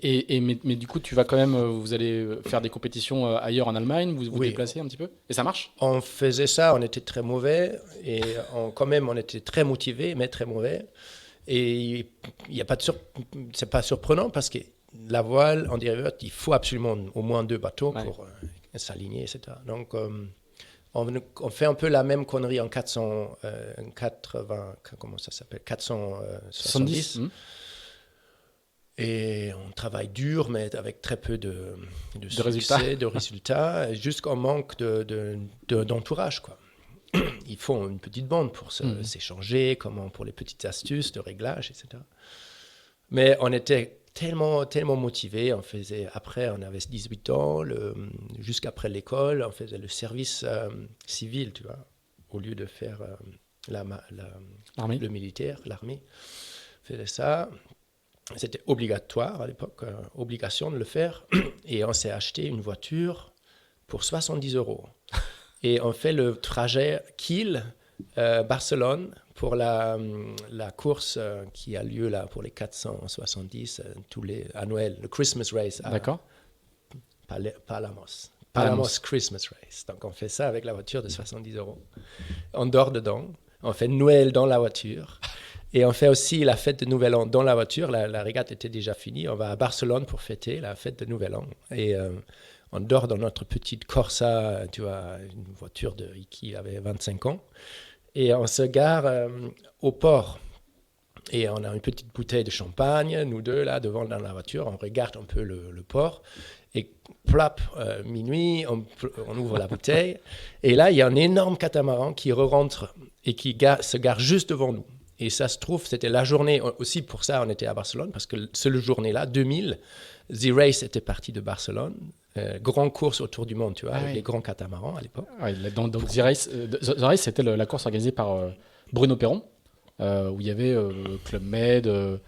Mais du coup, tu vas quand même, vous allez faire des compétitions ailleurs en Allemagne, vous Oui. déplacez un petit peu, et ça marche? On faisait ça, on était très mauvais, et quand même, on était très motivés, mais très mauvais. Et c'est pas surprenant parce que la voile en dériveur, il faut absolument au moins 2 bateaux pour s'aligner, etc. Donc, on fait un peu la même connerie en 480, comment ça s'appelle, 470. Et on travaille dur, mais avec très peu de succès, de résultats, jusqu'au manque d'entourage, quoi. Il faut une petite bande pour s'échanger, pour les petites astuces de réglage, etc. Mais on était tellement motivés. Après, on avait 18 ans, jusqu'après l'école, on faisait le service civil, tu vois, au lieu de faire le militaire, l'armée. On faisait ça. C'était obligatoire à l'époque, obligation de le faire. Et on s'est acheté une voiture pour 70 €. Et on fait le trajet Kiel-Barcelone pour la course qui a lieu là pour les 470, tous les annuels, le Christmas Race à Palamos Christmas Race. Donc on fait ça avec la voiture de 70 €. On dort dedans, on fait Noël dans la voiture. Et on fait aussi la fête de Nouvel An dans la voiture. La régate était déjà finie. On va à Barcelone pour fêter la fête de Nouvel An. Et on dort dans notre petite Corsa, tu vois, une voiture qui avait 25 ans. Et on se gare au port. Et on a une petite bouteille de champagne, nous 2, là, devant dans la voiture. On regarde un peu le port. Et plop, minuit, on ouvre la bouteille. Et là, il y a un énorme catamaran qui re-rentre et qui se gare juste devant nous. Et ça se trouve, c'était la journée, aussi pour ça on était à Barcelone, parce que cette journée-là, 2000, The Race était parti de Barcelone, grande course autour du monde, tu vois, avec les grands catamarans à l'époque. Donc The Race, c'était la course organisée par Bruno Perron, où il y avait Club Med, je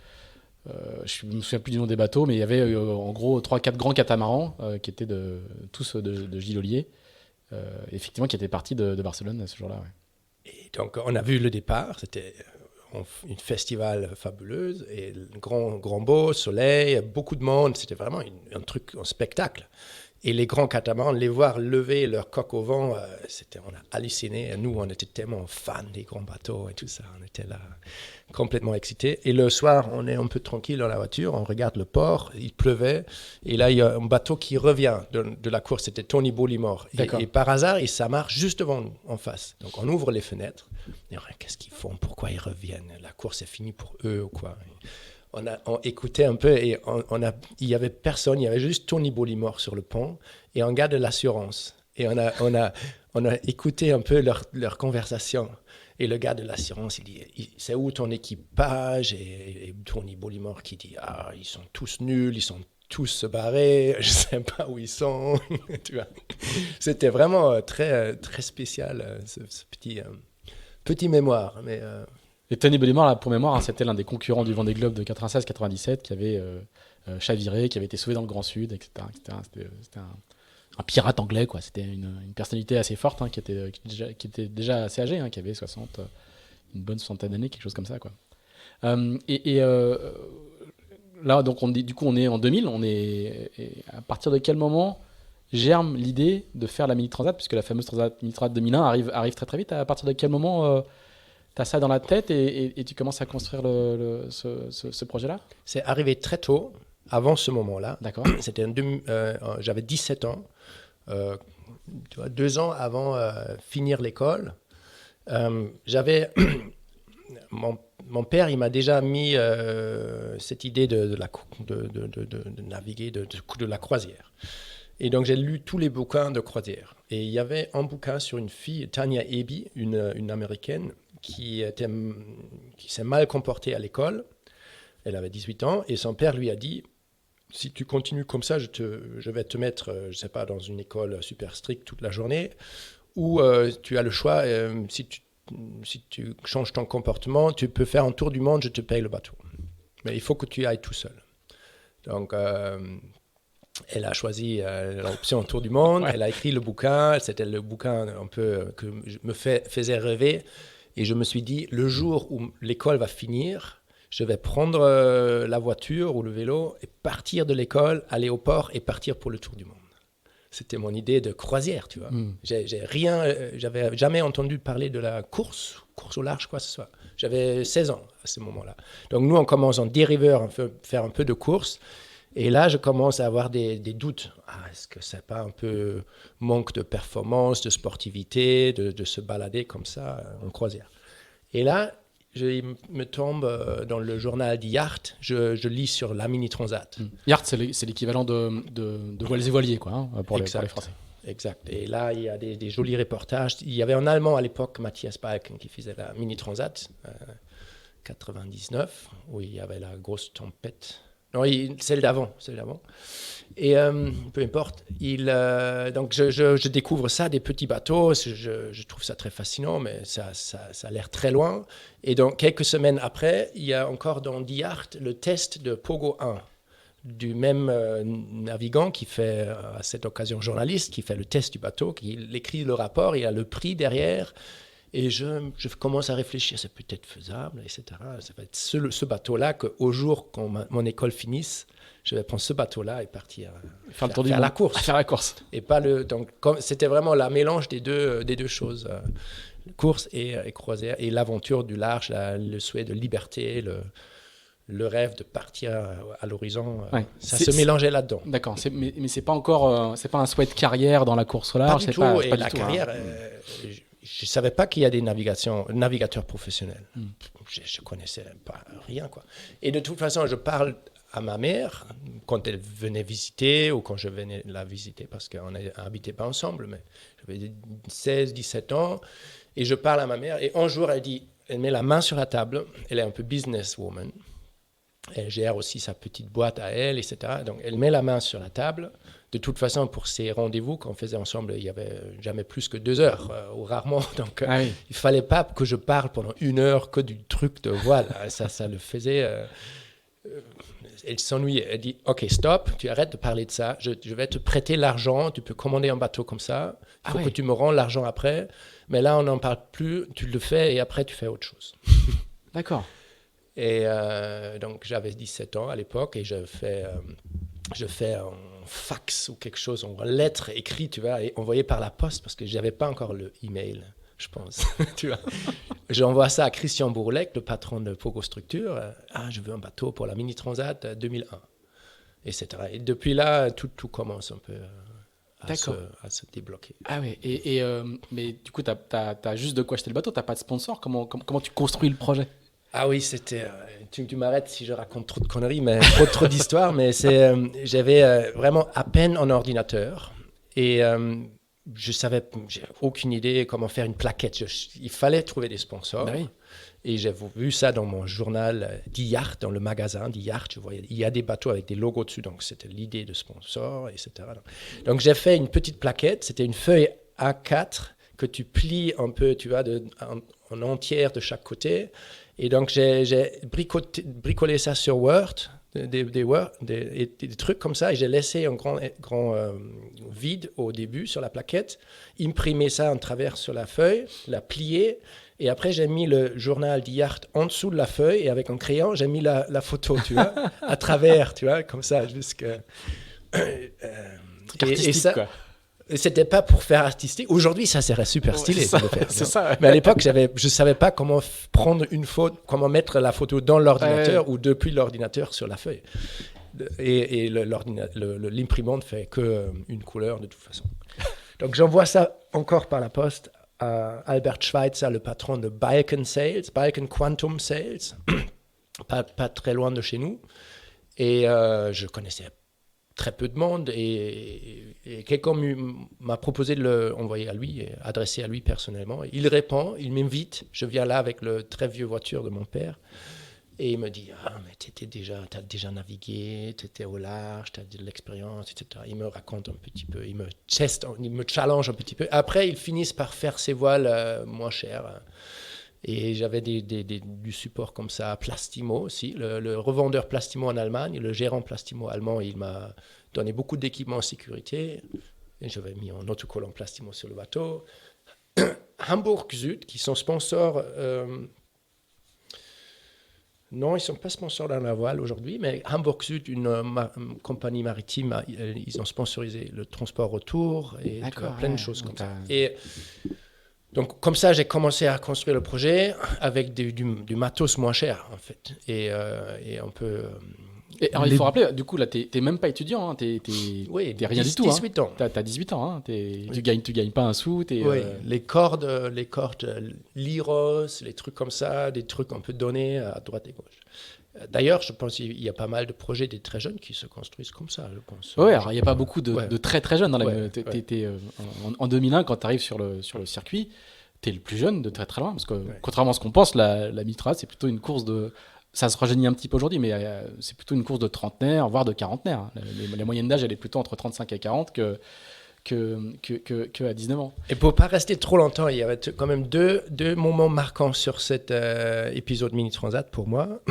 ne me souviens plus du nom des bateaux, mais il y avait en gros 3-4 grands catamarans qui étaient tous de Gilles Ollier, effectivement qui étaient partis de Barcelone ce jour-là. Ouais. Et donc on a vu le départ, une festival fabuleuse, et grand beau, soleil, beaucoup de monde, c'était vraiment un truc, un spectacle. Et les grands catamarans, les voir lever leur coque au vent, on a halluciné. Nous, on était tellement fans des grands bateaux et tout ça. On était là complètement excités. Et le soir, on est un peu tranquille dans la voiture, on regarde le port, il pleuvait. Et là, il y a un bateau qui revient de la course, c'était Tony Bollimore. Et par hasard, ça marche juste devant nous, en face. Donc on ouvre les fenêtres. Et qu'est-ce qu'ils font? Pourquoi ils reviennent? La course est finie pour eux ou quoi? On écoutait un peu et il y avait personne, il y avait juste Tony Bollimore sur le pont et un gars de l'assurance. Et on a écouté un peu leur conversation. Et le gars de l'assurance, il dit, c'est où ton équipage? Et Tony Bollimore qui dit, ils sont tous nuls, ils sont tous barrés, je ne sais pas où ils sont. Tu vois. C'était vraiment très, très spécial, ce petit mémoire. Mais... Et Tony Bollimore, là, pour mémoire, c'était l'un des concurrents du Vendée Globe de 96-97 qui avait chaviré, qui avait été sauvé dans le Grand Sud, etc. C'était un pirate anglais, quoi. C'était une personnalité assez forte, qui était déjà assez âgé, qui avait une bonne soixantaine d'années, quelque chose comme ça, quoi. Là, donc, on est en 2000. À partir de quel moment germe l'idée de faire la Mini Transat, puisque la fameuse Mini Transat 2001 arrive très très vite. À partir de quel moment tu as ça dans la tête et tu commences à construire ce projet-là? C'est arrivé très tôt, avant ce moment-là. D'accord. J'avais 17 ans, 2 ans avant finir l'école. J'avais... Mon père, il m'a déjà mis cette idée de naviguer de la croisière. Et donc, j'ai lu tous les bouquins de croisière. Et il y avait un bouquin sur une fille, Tanya Eby, une Américaine, qui s'est mal comportée à l'école. Elle avait 18 ans et son père lui a dit, si tu continues comme ça, je vais te mettre, je ne sais pas, dans une école super stricte toute la journée, ou tu as le choix, si tu changes ton comportement, tu peux faire un tour du monde, je te paye le bateau. Mais il faut que tu ailles tout seul. Donc, elle a choisi l'option tour du monde, ouais. Elle a écrit le bouquin, c'était le bouquin un peu que me faisait rêver. Et je me suis dit, le jour où l'école va finir, je vais prendre la voiture ou le vélo et partir de l'école, aller au port et partir pour le tour du monde. C'était mon idée de croisière, tu vois. J'avais jamais entendu parler de la course au large, quoi que ce soit. J'avais 16 ans à ce moment-là. Donc nous, on commence en dériveur, faire un peu de course. Et là, je commence à avoir des doutes. Est-ce que c'est pas un peu manque de performance, de sportivité, de se balader comme ça en croisière? Et là, je me tombe dans le journal d'Yacht, je lis sur la Mini Transat. Yacht, c'est l'équivalent de Voiles et Voiliers, quoi, pour les Français. Exact. Et là, il y a des jolis reportages. Il y avait un Allemand à l'époque, Matthias Balken, qui faisait la Mini Transat, 99, où il y avait la grosse tempête. Non, celle d'avant. Et peu importe. Donc je découvre ça, des petits bateaux. Je trouve ça très fascinant, mais ça a l'air très loin. Et donc, quelques semaines après, il y a encore dans Die Yacht le test de Pogo 1, du même navigant qui fait, à cette occasion journaliste, qui fait le test du bateau, qui écrit le rapport, il a le prix derrière. Et je commence à réfléchir, c'est peut-être faisable, etc. Ça va être ce bateau-là qu'au jour, quand mon école finisse, je vais prendre ce bateau-là et partir faire la course. Et pas donc, c'était vraiment la mélange des deux choses, course et croisière, et l'aventure du large, le souhait de liberté, le rêve de partir à l'horizon. Ça se mélangeait là-dedans. D'accord, mais c'est pas encore, c'est pas un souhait de carrière dans la course au large. Pas du tout, et la carrière... Je ne savais pas qu'il y a des navigateurs professionnels. Je ne connaissais pas rien, quoi. Et de toute façon, je parle à ma mère quand elle venait visiter ou quand je venais la visiter, parce qu'on n'habitait pas ensemble, mais j'avais 16, 17 ans. Et je parle à ma mère et un jour, elle met la main sur la table. Elle est un peu businesswoman. Elle gère aussi sa petite boîte à elle, etc. Donc, elle met la main sur la table. De toute façon, pour ces rendez-vous qu'on faisait ensemble, il n'y avait jamais plus que 2 heures, ou rarement. Donc, il ne fallait pas que je parle pendant 1 heure que du truc de voile. Ça le faisait... elle s'ennuyait. Elle dit, OK, stop, tu arrêtes de parler de ça. Je vais te prêter l'argent. Tu peux commander un bateau comme ça. Il faut que tu me rends l'argent après. Mais là, on n'en parle plus. Tu le fais et après, tu fais autre chose. D'accord. Et donc, j'avais 17 ans à l'époque et je fais un fax ou quelque chose, en lettre écrite, tu vois, et envoyé par la poste parce que je n'avais pas encore le email, je pense. Tu vois. J'envoie ça à Christian Bourlec, le patron de Pogo Structure. Je veux un bateau pour la Mini Transat 2001, etc. Et depuis là, tout commence un peu à se débloquer. Ah ouais, mais du coup, t'as juste de quoi acheter le bateau, t'as pas de sponsor. Comment tu construis le projet? Ah oui, c'était. Tu m'arrêtes si je raconte trop de conneries, mais trop d'histoires. Mais j'avais vraiment à peine un ordinateur et j'ai aucune idée comment faire une plaquette. Il fallait trouver des sponsors. Bah oui. Et j'ai vu ça dans mon journal d'Yacht, dans le magasin d'Yacht. Je voyais, il y a des bateaux avec des logos dessus, donc c'était l'idée de sponsor, etc. Donc j'ai fait une petite plaquette. C'était une feuille A4 que tu plies un peu, tu vois, en entière de chaque côté. Et donc, j'ai bricolé ça sur Word, des trucs comme ça. Et j'ai laissé un grand vide au début sur la plaquette, imprimé ça en travers sur la feuille, la plié. Et après, j'ai mis le journal d'Yacht en dessous de la feuille. Et avec un crayon, j'ai mis la photo, tu vois, à travers, tu vois, comme ça, jusqu'à... Truc artistique, quoi. C'était pas pour faire artistique. Aujourd'hui, ça serait super stylé de le faire. C'est ça. Ouais. Mais à l'époque, je savais pas comment prendre une photo, comment mettre la photo dans l'ordinateur ou depuis l'ordinateur sur la feuille. Et l'imprimante fait que une couleur de toute façon. Donc j'envoie ça encore par la poste à Albert Schweitzer, le patron de Balkan Quantum Sales, pas très loin de chez nous. Et je connaissais très peu de monde et quelqu'un m'a proposé de l'envoyer à lui et adresser à lui personnellement. Il répond, il m'invite, je viens là avec le très vieux voiture de mon père et il me dit mais t'as déjà navigué, t'étais au large, t'as de l'expérience, etc. Il me raconte un petit peu, il me challenge un petit peu. Après, ils finissent par faire ses voiles moins chères. Et j'avais du support comme ça à Plastimo aussi. Le revendeur Plastimo en Allemagne, le gérant Plastimo allemand, il m'a donné beaucoup d'équipements en sécurité. Et j'avais mis un autocollant Plastimo sur le bateau. Hamburg Süd, qui sont sponsors... non, ils ne sont pas sponsors dans la voile aujourd'hui, mais Hamburg Süd, une compagnie maritime, ils ont sponsorisé le transport retour et plein de choses comme ça. Et... Donc, comme ça, j'ai commencé à construire le projet avec du matos moins cher, en fait. Et un peu... alors, il faut rappeler, du coup, là, t'es même pas étudiant, hein, t'es rien du tout. 18 ans. T'as 18 ans, hein, tu gagnes pas un sou. Oui, les cordes, l'Iros, les trucs comme ça, des trucs un peu donnés à droite et gauche. D'ailleurs, je pense qu'il y a pas mal de projets des très jeunes qui se construisent comme ça, je pense. Oui, alors il n'y a pas beaucoup de très très jeunes. En 2001, quand tu arrives sur le circuit, tu es le plus jeune de très très loin. Parce que contrairement à ce qu'on pense, la Mitra, c'est plutôt une course de... Ça se rajeunit un petit peu aujourd'hui, mais c'est plutôt une course de trentenaire, voire de quarantenaire. La moyenne d'âge, elle est plutôt entre 35 et 40 que à 19 ans. Et pour ne pas rester trop longtemps, il y avait quand même deux moments marquants sur cet épisode Mini Transat pour moi.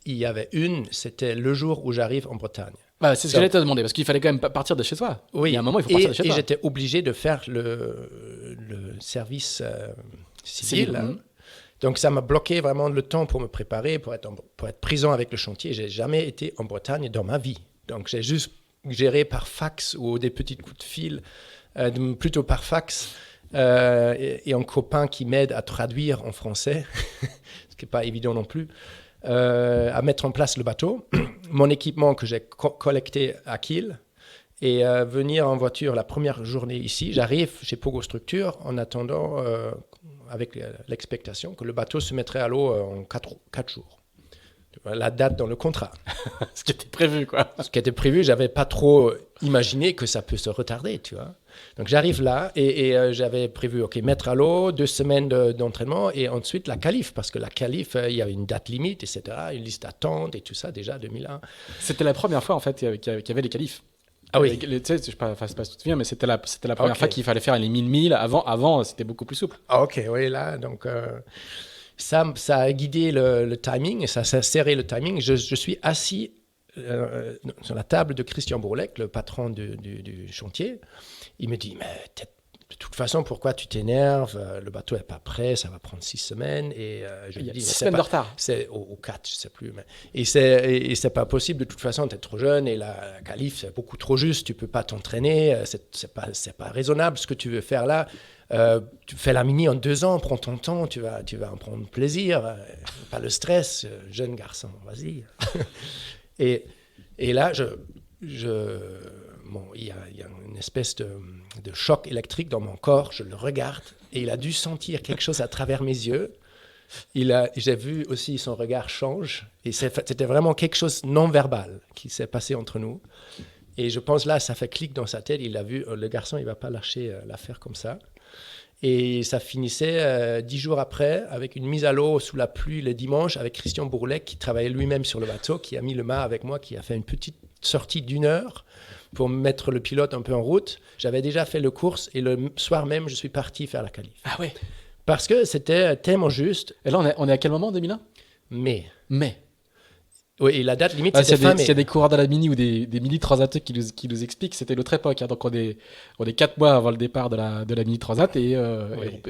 Il y avait c'était le jour où j'arrive en Bretagne. C'est ce que j'allais te demander, parce qu'il fallait quand même partir de chez toi. Oui, il y a un moment, il faut partir de chez toi. Et j'étais obligé de faire le service civil. Hein. Donc ça m'a bloqué vraiment le temps pour me préparer, pour être présent avec le chantier. Je n'ai jamais été en Bretagne dans ma vie. Donc j'ai juste géré par fax ou des petits coups de fil, plutôt par fax, et un copain qui m'aide à traduire en français, ce qui n'est pas évident non plus. À mettre en place le bateau, mon équipement que j'ai collecté à Kiel et venir en voiture la première journée ici. J'arrive chez Pogo Structure en attendant, avec l'expectation que le bateau se mettrait à l'eau en 4 jours. La date dans le contrat. Ce qui était prévu, quoi. Ce qui était prévu, j'avais pas trop imaginé que ça peut se retarder, tu vois. Donc j'arrive là et j'avais prévu, mettre à l'eau, 2 semaines d'entraînement et ensuite la qualif, parce que la qualif, il y avait une date limite, etc., une liste d'attente et tout ça, déjà 2001. C'était la première fois, en fait, qu'il y avait les qualifs. Ah oui. Tu sais, je sais pas si tu te souviens, mais c'était la première fois qu'il fallait faire les 1000 milles. Avant, c'était beaucoup plus souple. Ah ok, oui, là, donc... Ça a guidé le timing et ça a serré le timing. Je suis assis sur la table de Christian Bourlec, le patron du chantier. Il me dit, mais de toute toute façon, pourquoi tu t'énerves? Le bateau n'est pas prêt, ça va prendre 6 semaines. Et je Il y lui a dis, 6 semaines de retard. C'est au 4, je ne sais plus. Et c'est pas possible, de toute façon, tu es trop jeune et la qualif, c'est beaucoup trop juste, tu ne peux pas t'entraîner, c'est pas raisonnable ce que tu veux faire là. Tu fais la mini en 2 ans, prends ton temps, tu vas en prendre plaisir, pas le stress, jeune garçon, vas-y. et là, il y a une espèce de choc électrique dans mon corps, je le regarde, et il a dû sentir quelque chose à travers mes yeux. J'ai vu aussi son regard change, et c'était vraiment quelque chose non-verbal qui s'est passé entre nous. Et je pense là, ça fait clic dans sa tête, il a vu, le garçon, il ne va pas lâcher l'affaire comme ça. Et ça finissait 10 jours après avec une mise à l'eau sous la pluie le dimanche avec Christian Bourlec qui travaillait lui-même sur le bateau, qui a mis le mât avec moi, qui a fait une petite sortie d'1 heure pour mettre le pilote un peu en route. J'avais déjà fait le course et le soir même, je suis parti faire la qualif. Ah ouais. Parce que c'était tellement juste. Et là, on est à quel moment, 2001? Mais. Mai. Oui, et la date limite, c'était fin mai. S'il y a des coureurs de la mini ou des mini transat qui nous expliquent, c'était l'autre époque. Hein. Donc on est 4 mois avant le départ de la mini transat et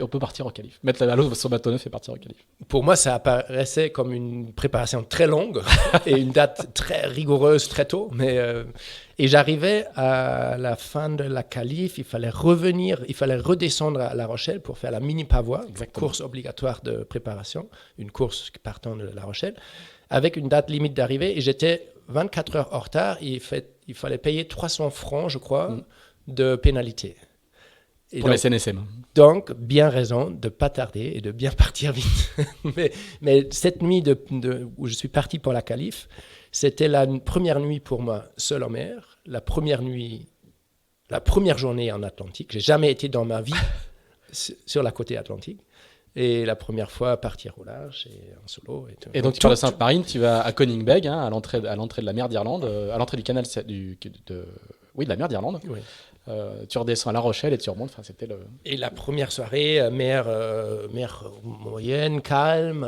on peut partir en qualif. Mettre à l'eau son bateau neuf et partir en qualif. Pour moi, ça apparaissait comme une préparation très longue et une date très rigoureuse très tôt. Et j'arrivais à la fin de la qualif, il fallait redescendre à La Rochelle pour faire la mini pavois, course obligatoire de préparation, une course partant de La Rochelle, avec une date limite d'arrivée. Et j'étais 24 heures en retard. Et il fallait payer 300 francs, je crois, de pénalité. Et pour la SNSM. Donc, bien raison de ne pas tarder et de bien partir vite. mais cette nuit où je suis parti pour la qualif, c'était la première nuit pour moi seul en mer, la première journée en Atlantique. J'ai jamais été dans ma vie sur la côte atlantique. Et la première fois partir au large et en solo. Et donc tu pars de Sainte-Marine, tu vas à Koningbeg, hein, à l'entrée de la mer d'Irlande, à l'entrée du canal de la mer d'Irlande. Oui. Tu redescends à La Rochelle et tu remontes. Enfin, c'était Et la première soirée, mer moyenne, calme,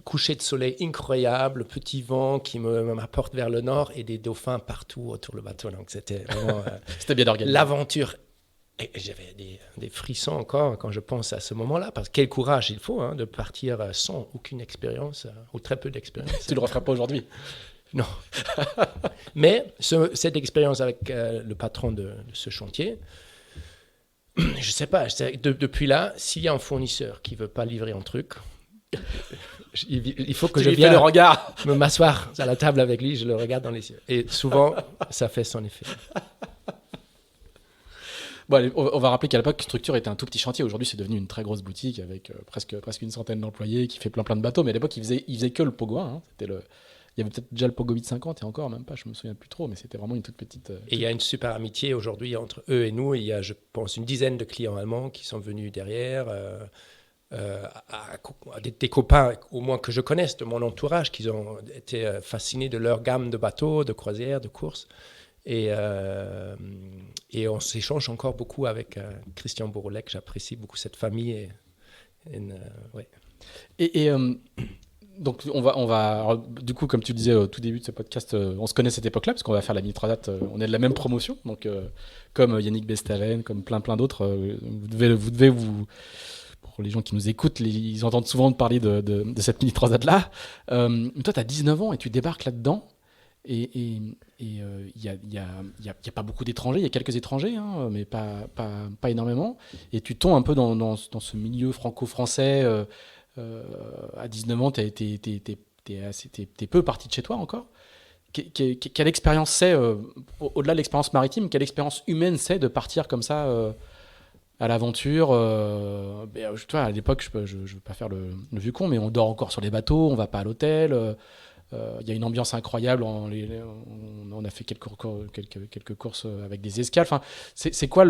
coucher de soleil incroyable, petit vent qui m'apporte vers le nord et des dauphins partout autour du bateau. Donc c'était vraiment c'était bien organisé. L'aventure. Et j'avais des frissons encore quand je pense à ce moment-là, parce que quel courage il faut de partir sans aucune expérience, ou très peu d'expérience. Tu ne le referas pas aujourd'hui. Non. Mais cette expérience avec le patron de ce chantier, je ne sais pas, depuis là, s'il y a un fournisseur qui ne veut pas livrer un truc, il faut que je vienne le regard. Me m'asseoir à la table avec lui, je le regarde dans les yeux. Et souvent, ça fait son effet. Bon, allez, on va rappeler qu'à l'époque, Structure était un tout petit chantier. Aujourd'hui, c'est devenu une très grosse boutique avec presque une centaine d'employés qui fait plein de bateaux. Mais à l'époque, il faisait que le Pogo 1. Hein. Il y avait peut-être déjà le Pogo 850 et encore, même pas, je me souviens plus trop, mais c'était vraiment une toute petite... Et il y a une super amitié aujourd'hui entre eux et nous. Il y a, je pense, une dizaine de clients allemands qui sont venus derrière, des copains, au moins que je connaisse, de mon entourage, qui ont été fascinés de leur gamme de bateaux, de croisières, de courses. Et on s'échange encore beaucoup avec Christian Bourlec. J'apprécie beaucoup cette famille. Ouais. Donc on va alors, du coup, comme tu le disais au tout début de ce podcast, on se connaît à cette époque-là parce qu'on va faire la mini-transat. On est de la même promotion, donc comme Yannick Bestaven, comme plein d'autres. Vous devez pour les gens qui nous écoutent, ils entendent souvent parler de cette mini-transat-là. Toi, tu as 19 ans et tu débarques là-dedans. Et il y a pas beaucoup d'étrangers, il y a quelques étrangers, hein, mais pas énormément. Et tu tombes un peu dans ce milieu franco-français. À 19 ans, t'es peu parti de chez toi encore. Quelle expérience c'est, au-delà de l'expérience maritime, quelle expérience humaine c'est de partir comme ça à l'aventure. Toi, à l'époque, je veux pas faire le vieux con, mais on dort encore sur les bateaux, on va pas à l'hôtel. Il y a une ambiance incroyable. On a fait quelques courses avec des escales. Enfin, c'est quoi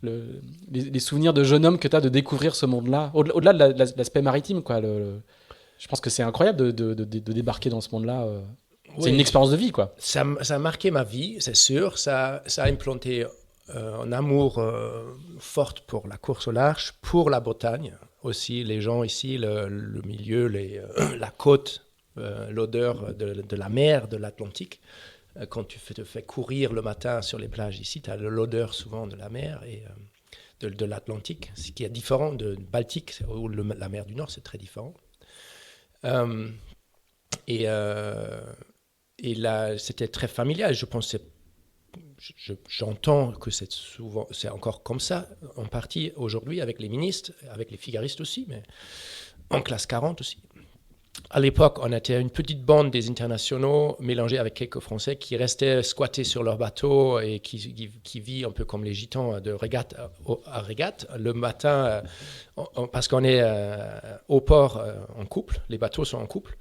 les souvenirs de jeune homme que tu as de découvrir ce monde-là, au-delà de l'aspect maritime, quoi. Je pense que c'est incroyable de débarquer dans ce monde-là. C'est une expérience de vie, quoi. Ça a marqué ma vie, c'est sûr. Ça a implanté un amour fort pour la course au large, pour la Bretagne aussi. Les gens ici, le milieu, la côte. L'odeur de la mer, de l'Atlantique. Quand tu te fais courir le matin sur les plages ici, tu as l'odeur souvent de la mer. Et de l'Atlantique, ce qui est différent de Baltique, ou la mer du Nord, c'est très différent. Et là, c'était très familial. Je pensais, j'entends que c'est encore comme ça, en partie aujourd'hui avec les ministres, avec les figaristes aussi, mais en classe 40 aussi. À l'époque, on était une petite bande des internationaux mélangés avec quelques Français qui restaient squattés sur leur bateau et qui vivent un peu comme les gitans de régate à régate. Le matin, parce qu'on est au port en couple, les bateaux sont en couple.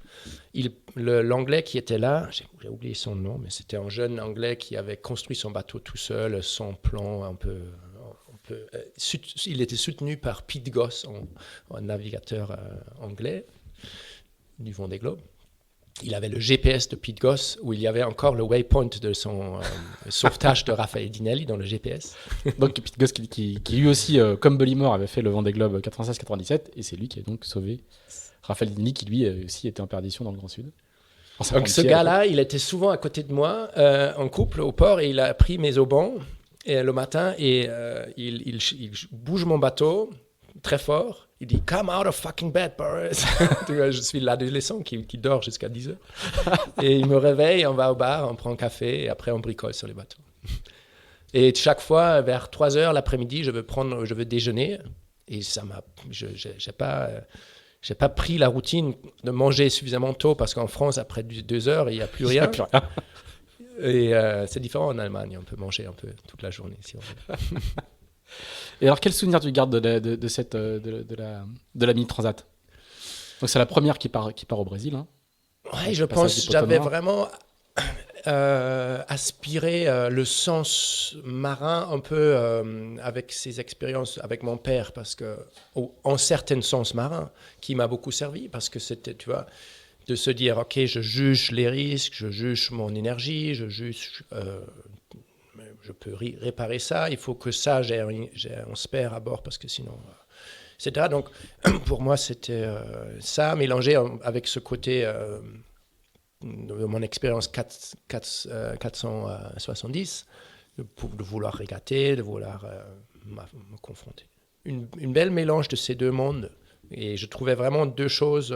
L'Anglais qui était là, j'ai oublié son nom, mais c'était un jeune Anglais qui avait construit son bateau tout seul, sans plan, un peu il était soutenu par Pete Goss, un navigateur anglais du Vendée Globe. Il avait le GPS de Pete Goss, où il y avait encore le waypoint de son sauvetage de Raffaele dans le GPS. Donc Pete Goss qui lui aussi, comme Bellimore, avait fait le Vendée Globe 96-97, et c'est lui qui a donc sauvé Raffaele Dinelli, qui lui aussi était en perdition dans le Grand Sud. Donc ce gars-là, il était souvent à côté de moi, en couple au port, et il a pris mes aubans le matin, et il bouge mon bateau très fort. Il dit « Come out of fucking bed, Boris !» Je suis l'adolescent qui dort jusqu'à 10 heures. Et il me réveille, on va au bar, on prend un café, et après on bricole sur les bateaux. Et chaque fois, vers 3 heures l'après-midi, je veux déjeuner. Et j'ai pas pris la routine de manger suffisamment tôt, parce qu'en France, après 2 heures, il n'y a plus rien. Et c'est différent en Allemagne, on peut manger un peu toute la journée si on veut. Et alors, quel souvenir tu gardes de la Mini Transat? Donc, c'est la première qui part au Brésil. Hein. Oui, je pense que j'avais vraiment aspiré le sens marin un peu avec ces expériences avec mon père, parce que, en certain sens marin, qui m'a beaucoup servi, parce que c'était, tu vois, de se dire, OK, je juge les risques, je juge mon énergie, je juge... je peux réparer ça, il faut que ça, j'ai un spare à bord, parce que sinon... etc. Donc, pour moi, c'était ça, mélangé avec ce côté de mon expérience 470, de vouloir régater, de vouloir me confronter. Une belle mélange de ces deux mondes. Et je trouvais vraiment deux choses...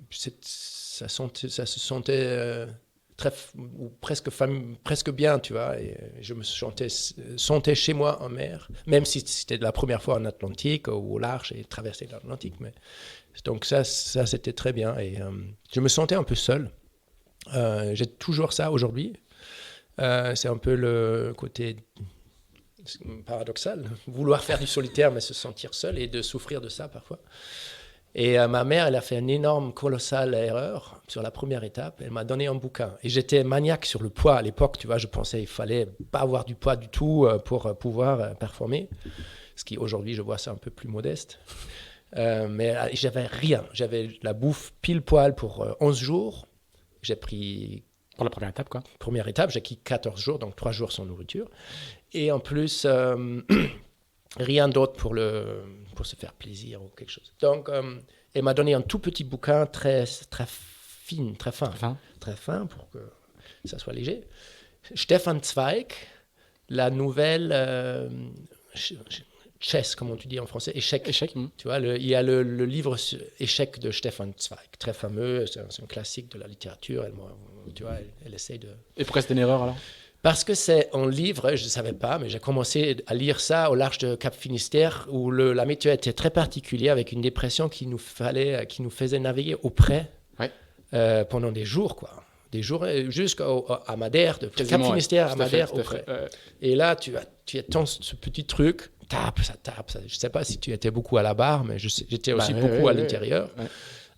ça se sentait... ou presque bien, tu vois, et je me sentais chez moi en mer, même si c'était la première fois en Atlantique ou au large et traverser l'Atlantique, mais donc ça c'était très bien, et je me sentais un peu seul. J'ai toujours ça aujourd'hui. C'est un peu le côté paradoxal, vouloir faire du solitaire mais se sentir seul et de souffrir de ça parfois. Et ma mère, elle a fait une énorme, colossale erreur sur la première étape. Elle m'a donné un bouquin. Et j'étais maniaque sur le poids à l'époque. Tu vois, je pensais qu'il fallait pas avoir du poids du tout pour pouvoir performer. Ce qui, aujourd'hui, je vois ça un peu plus modeste. Mais j'avais rien. J'avais la bouffe pile poil pour 11 jours. J'ai pris... Pour la première étape, quoi. Première étape, j'ai pris 14 jours, donc 3 jours sans nourriture. Et en plus... rien d'autre pour se faire plaisir ou quelque chose. Donc, elle m'a donné un tout petit bouquin très fin pour que ça soit léger. Stefan Zweig, la nouvelle chess, comment tu dis en français, échec. Tu vois, il y a le livre Échec de Stefan Zweig, très fameux, c'est un classique de la littérature. Elle essaie de... Et pourquoi c'était une erreur alors? Parce que c'est un livre, je ne savais pas, mais j'ai commencé à lire ça au large de Cap Finistère, où la météo était très particulière, avec une dépression qui nous faisait naviguer au près pendant des jours, quoi. Des jours jusqu'à Madère, de Cap Finistère à Madère, au près. Et là, tu attends ce petit truc, ça tape. Je ne sais pas si tu étais beaucoup à la barre, mais j'étais aussi beaucoup à l'intérieur,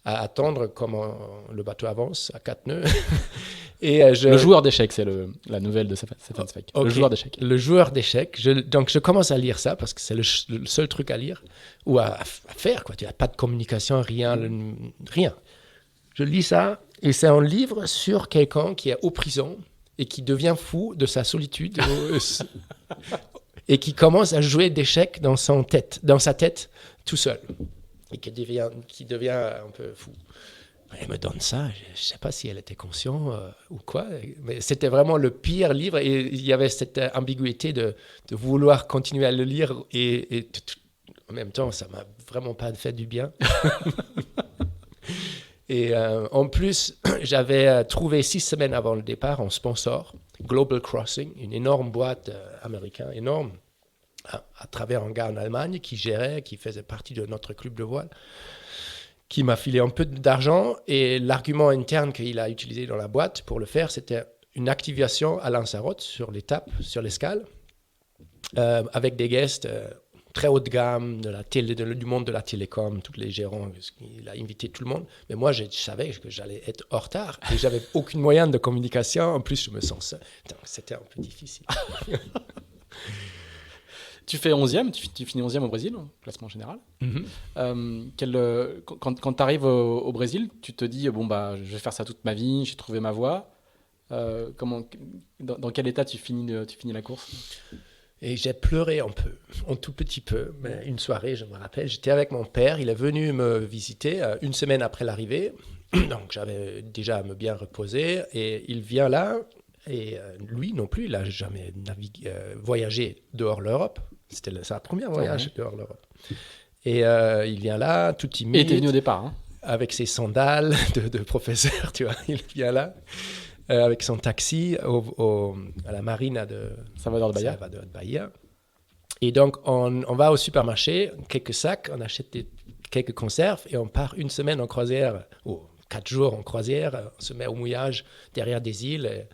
à attendre comment le bateau avance à 4 nœuds. Le joueur d'échecs, c'est la nouvelle de Stefan Zweig. Okay. Le joueur d'échecs. Le joueur d'échecs. Donc, je commence à lire ça parce que c'est le seul truc à lire ou à faire, quoi. Tu n'as pas de communication, rien. Je lis ça et c'est un livre sur quelqu'un qui est aux prisons et qui devient fou de sa solitude et qui commence à jouer d'échecs dans sa tête tout seul et qui devient un peu fou. Elle me donne ça, je ne sais pas si elle était consciente ou quoi, mais c'était vraiment le pire livre et il y avait cette ambiguïté de vouloir continuer à le lire et en même temps, ça m'a vraiment pas fait du bien. Et en plus, j'avais trouvé 6 semaines avant le départ un sponsor, Global Crossing, une énorme boîte américaine, énorme, à travers un gars en Allemagne qui gérait, qui faisait partie de notre club de voile, qui m'a filé un peu d'argent. Et l'argument interne qu'il a utilisé dans la boîte pour le faire, c'était une activation à Lanzarote sur l'étape, sur l'escale, avec des guests très haut de gamme, du monde de la télécom, tous les gérants, il a invité tout le monde. Mais moi, je savais que j'allais être en retard et j'avais aucun moyen de communication. En plus, je me sens seul. Donc, c'était un peu difficile. Tu fais 11e, tu finis 11e au Brésil, classement général. Quand tu arrives au Brésil, tu te dis, bon, bah, je vais faire ça toute ma vie, j'ai trouvé ma voie. Dans quel état tu finis la course? Et j'ai pleuré un peu, un tout petit peu. Mais une soirée, je me rappelle, j'étais avec mon père, il est venu me visiter une semaine après l'arrivée. Donc j'avais déjà à me bien reposer et il vient là. Et lui non plus, il n'a jamais voyagé dehors l'Europe. C'était sa première voyage dehors l'Europe. Et il vient là, tout timide. Et il était venu au départ. Avec ses sandales de professeur, tu vois. Il vient là. Avec son taxi à la marina de Salvador de Bahia. Et donc, on va au supermarché, quelques sacs, on achète quelques conserves et on part une semaine en croisière, ou 4 jours en croisière, on se met au mouillage derrière des îles,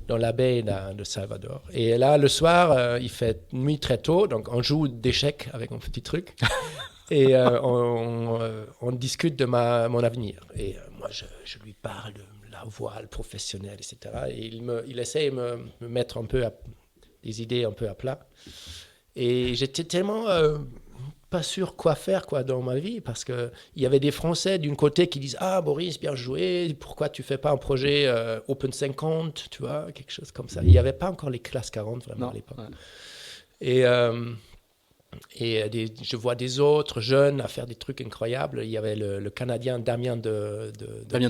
dans la baie de Salvador. Et là, le soir, il fait nuit très tôt, donc on joue d'échecs avec un petit truc. Et on discute de mon avenir. Et moi, je lui parle de la voile professionnelle, etc. Et il essaie de me mettre un peu des idées un peu à plat. Et j'étais tellement pas sûr quoi faire dans ma vie, parce qu'il y avait des Français d'un côté qui disent « Ah, Boris, bien joué, pourquoi tu fais pas un projet Open 50 ?» Tu vois, quelque chose comme ça. Il n'y avait pas encore les classes 40 vraiment à l'époque. Ouais. Et je vois des autres jeunes à faire des trucs incroyables. Il y avait le Canadien Damien Damien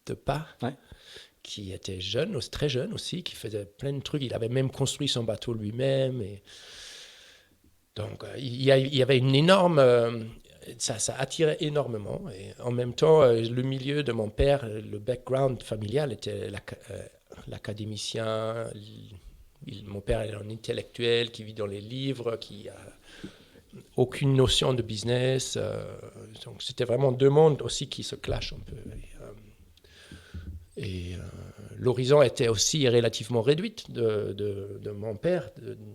Depas, ouais. Qui était jeune, très jeune aussi, qui faisait plein de trucs. Il avait même construit son bateau lui-même. Et donc, il y avait une énorme... ça attirait énormément. Et en même temps, le milieu de mon père, le background familial était l'académicien. Mon père est un intellectuel qui vit dans les livres, qui a aucune notion de business. Donc, c'était vraiment deux mondes aussi qui se clashent un peu. Et l'horizon était aussi relativement réduite de mon père.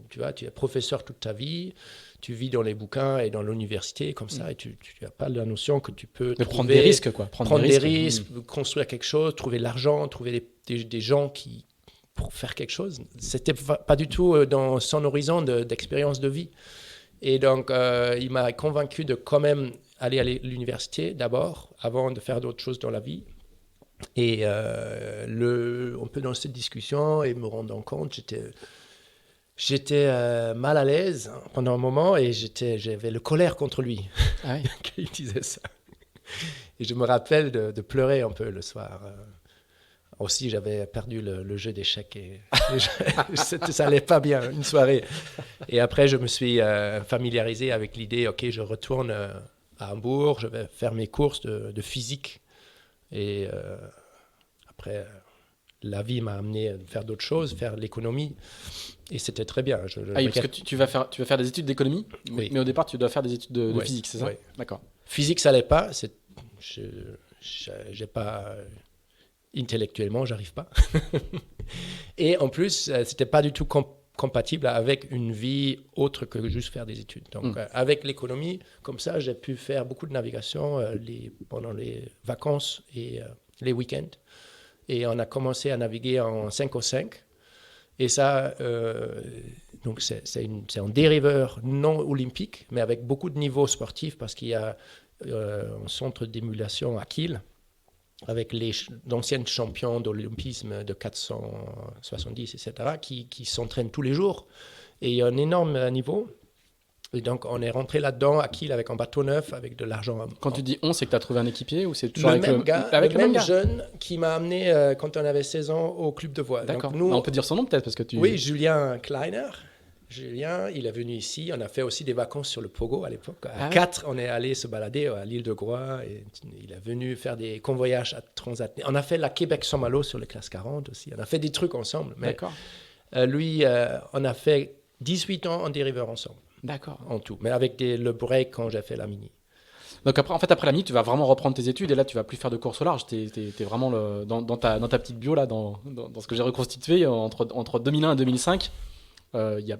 Tu vois, tu es professeur toute ta vie, tu vis dans les bouquins et dans l'université comme ça, et tu n'as pas la notion que tu peux prendre des risques, quoi. Prendre des risques, construire quelque chose, trouver l'argent, trouver des gens pour faire quelque chose. C'était pas du tout dans son horizon d'expérience de vie. Et donc, il m'a convaincu de quand même aller à l'université d'abord, avant de faire d'autres choses dans la vie. Et un peu dans cette discussion et me rendant compte, j'étais mal à l'aise pendant un moment et j'avais le colère contre lui qu'il disait ça. Et je me rappelle de pleurer un peu le soir. Aussi, j'avais perdu le jeu d'échecs et ça allait pas bien, une soirée. Et après, je me suis familiarisé avec l'idée, ok, je retourne à Hambourg, je vais faire mes courses de physique. Et après, la vie m'a amené à faire d'autres choses, faire l'économie. Et c'était très bien. Parce que tu vas faire des études d'économie, oui. Mais au départ, tu dois faire des études de physique, c'est ça? Oui. D'accord. Physique, ça n'allait pas. J'ai pas... Intellectuellement, j'arrive pas. Et en plus, c'était pas du tout compatible avec une vie autre que juste faire des études. Donc, avec l'économie, comme ça, j'ai pu faire beaucoup de navigation pendant les vacances et les week-ends. Et on a commencé à naviguer en 505. Et ça, donc c'est un dériveur non olympique, mais avec beaucoup de niveaux sportifs, parce qu'il y a un centre d'émulation à Kiel, avec les anciens champions d'olympisme de 470, etc., qui s'entraînent tous les jours. Et il y a un énorme niveau. Et donc, on est rentré là-dedans à Kiel avec un bateau neuf, avec de l'argent. Quand tu dis on, c'est que tu as trouvé un équipier ou c'est toujours Le avec même gars, avec le le même même gars jeune qui m'a amené quand on avait 16 ans au club de voile. D'accord. Donc, nous, On peut dire son nom peut-être parce que tu. oui, Julien Kleiner. Julien, il est venu ici. On a fait aussi des vacances sur le Pogo à l'époque. À 4, on est allé se balader à l'île de Groix. Et il est venu faire des convoyages à Transat. On a fait la Québec-Saint-Malo sur les classes 40 aussi. On a fait des trucs ensemble. Mais D'accord. lui, on a fait 18 ans en dériveur ensemble. D'accord. En tout. Mais avec le break quand j'ai fait la mini. Donc après, en fait, après la mini, tu vas vraiment reprendre tes études et là, tu vas plus faire de course au large. T'es vraiment dans ta petite bio là, dans ce que j'ai reconstitué entre 2001 et 2005. Il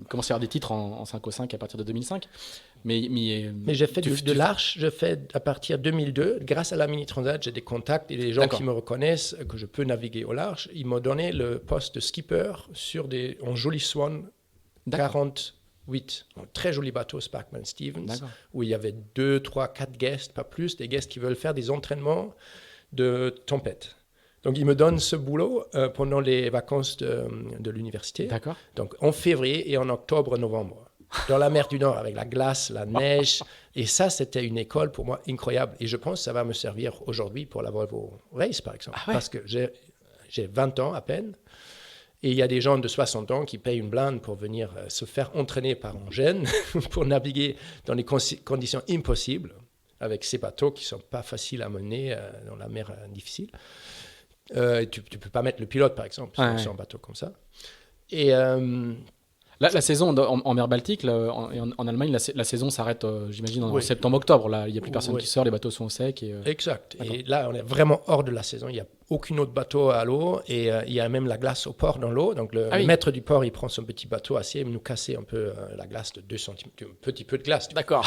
commence à y avoir des titres en 5 au 5 à partir de 2005. Mais j'ai fait de l'arche, je fais à partir de 2002. Grâce à la Mini Transat, j'ai des contacts et des gens qui me reconnaissent que je peux naviguer au large. Ils m'ont donné le poste de skipper en Jolly Swan 48. Un très joli bateau, Sparkman Stevens, où il y avait 2, 3, 4 guests, pas plus, des guests qui veulent faire des entraînements de tempête. Donc, il me donne ce boulot pendant les vacances de l'université. D'accord. Donc, en février et en octobre, novembre. Dans la mer du Nord, avec la glace, la neige. Et ça, c'était une école pour moi incroyable. Et je pense que ça va me servir aujourd'hui pour la Volvo Race, par exemple. Ah ouais. Parce que j'ai 20 ans à peine. Et il y a des gens de 60 ans qui payent une blinde pour venir se faire entraîner par un jeune pour naviguer dans des conditions impossibles, avec ces bateaux qui ne sont pas faciles à mener dans la mer difficile. Tu ne peux pas mettre le pilote, par exemple, sur un bateau comme ça. Et la saison en mer Baltique, en Allemagne, la saison s'arrête, j'imagine, en septembre-octobre. Là, il n'y a plus personne qui sort, les bateaux sont au sec. Exact. D'accord. Et là, on est vraiment hors de la saison. Il n'y a aucun autre bateau à l'eau et il y a même la glace au port dans l'eau. Donc, le maître du port, il prend son petit bateau acier et nous casser un peu la glace de 2 cm, un petit peu de glace. D'accord.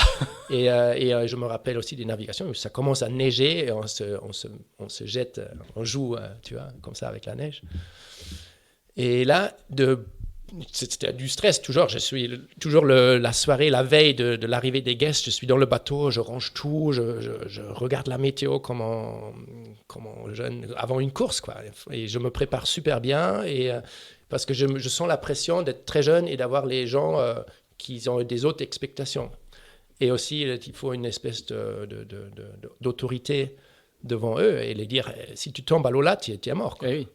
Et je me rappelle aussi des navigations où ça commence à neiger et on se jette, on joue, tu vois, comme ça avec la neige. Et là, c'était du stress toujours. Je suis toujours la soirée, la veille de l'arrivée des guests. Je suis dans le bateau, je range tout, je regarde la météo avant une course, quoi. Et je me prépare super bien parce que je sens la pression d'être très jeune et d'avoir les gens qui ont des autres expectations. Et aussi, il faut une espèce d'autorité devant eux et les dire si tu tombes à l'eau là, tu es mort, quoi. Oui.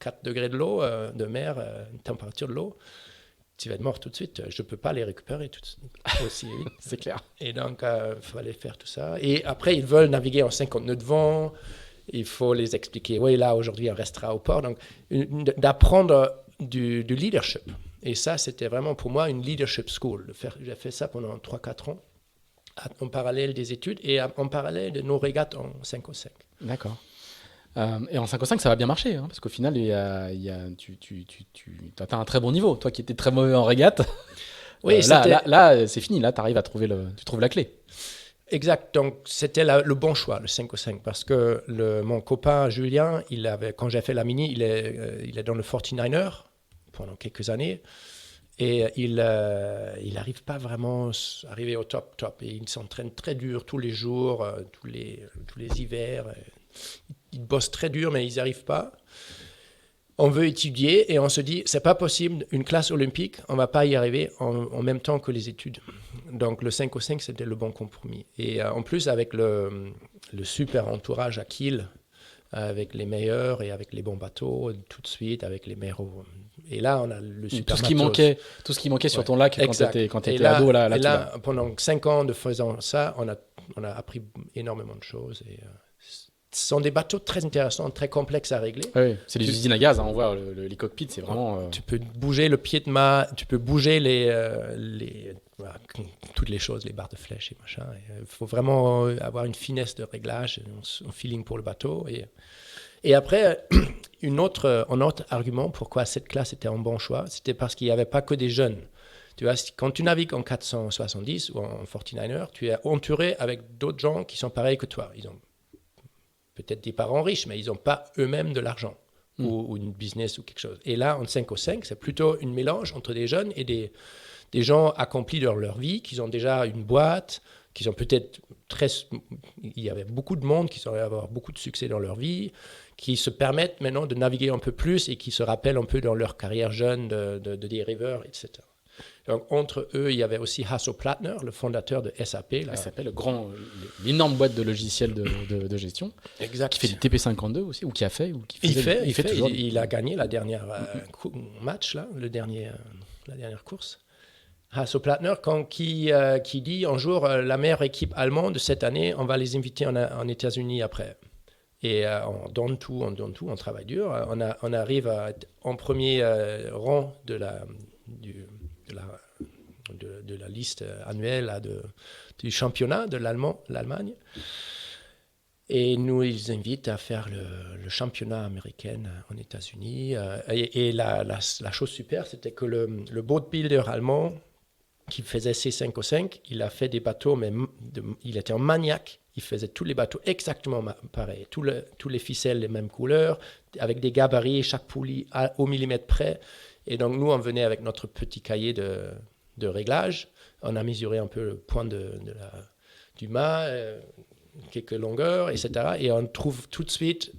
4 degrés de l'eau, de mer, température de l'eau, tu vas être mort tout de suite. Je ne peux pas les récupérer tout de suite aussi. C'est clair. Et donc, il fallait faire tout ça. Et après, ils veulent naviguer en 50 nœuds de vent. Il faut les expliquer. Oui, là, aujourd'hui, on restera au port. Donc, d'apprendre du leadership. Et ça, c'était vraiment pour moi une leadership school. J'ai fait ça pendant 3-4 ans, en parallèle des études et en parallèle de nos régates en 5 au 5. D'accord. Et en 5 au 5, ça va bien marcher, hein, parce qu'au final, tu as un très bon niveau. Toi qui étais très mauvais en régate, oui, là, c'est fini. Là, tu trouves la clé. Exact. Donc, c'était le bon choix, le 5 au 5, parce que mon copain Julien, quand j'ai fait la mini, il est dans le 49er pendant quelques années. Et il n'arrive pas vraiment à arriver au top. Et il s'entraîne très dur tous les jours, tous les hivers. Ils bossent très dur, mais ils n'y arrivent pas. On veut étudier et on se dit, c'est pas possible, une classe olympique, on va pas y arriver en même temps que les études. Donc le 5 au 5, c'était le bon compromis. Et en plus, avec le super entourage à Kiel, avec les meilleurs et avec les bons bateaux, tout de suite, avec les meilleurs. Et là, on a le super tout ce qui manquait sur ton lac quand tu étais ado. Là, pendant 5 ans de faisant ça, on a appris énormément de choses. Et ce sont des bateaux très intéressants, très complexes à régler. Oui, c'est des usines à gaz, hein, on voit les cockpits, c'est vraiment... Tu peux bouger le pied de mât, tu peux bouger voilà, toutes les choses, les barres de flèche et machin. Il faut vraiment avoir une finesse de réglage, un feeling pour le bateau. Et après, un autre argument pourquoi cette classe était un bon choix, c'était parce qu'il n'y avait pas que des jeunes. Tu vois, quand tu navigues en 470 ou en 49er, tu es entouré avec d'autres gens qui sont pareils que toi. Ils ont peut-être des parents riches, mais ils n'ont pas eux-mêmes de l'argent ou une business ou quelque chose. Et là, en 5 au 5, c'est plutôt une mélange entre des jeunes et des gens accomplis dans leur vie, qui ont déjà une boîte, qui sont peut-être il y avait beaucoup de monde qui semblait avoir beaucoup de succès dans leur vie, qui se permettent maintenant de naviguer un peu plus et qui se rappellent un peu dans leur carrière jeune de dériveurs, etc. Donc, entre eux, il y avait aussi Hasso Plattner, le fondateur de SAP. Là. SAP, l'énorme boîte de logiciels de gestion. Exact. Qui fait du TP52 aussi, ou qui a fait, ou qui Il toujours. Il a gagné la dernière match, là, la dernière course. Hasso Plattner, qui dit un jour, la meilleure équipe allemande de cette année, on va les inviter en États-Unis après. Et on donne tout, on travaille dur. On arrive à être en premier rang de la liste annuelle là, du championnat de l'Allemagne. Et nous, ils invitent à faire le championnat américain en États-Unis. Et la chose super, c'était que le boatbuilder allemand qui faisait C505, il a fait des bateaux, mais il était un maniaque. Il faisait tous les bateaux exactement pareil. Tous les ficelles, les mêmes couleurs, avec des gabarits, chaque poulie au millimètre près. Et donc, nous, on venait avec notre petit cahier de réglage. On a mesuré un peu le point du mât, quelques longueurs, etc. Et on trouve tout de suite,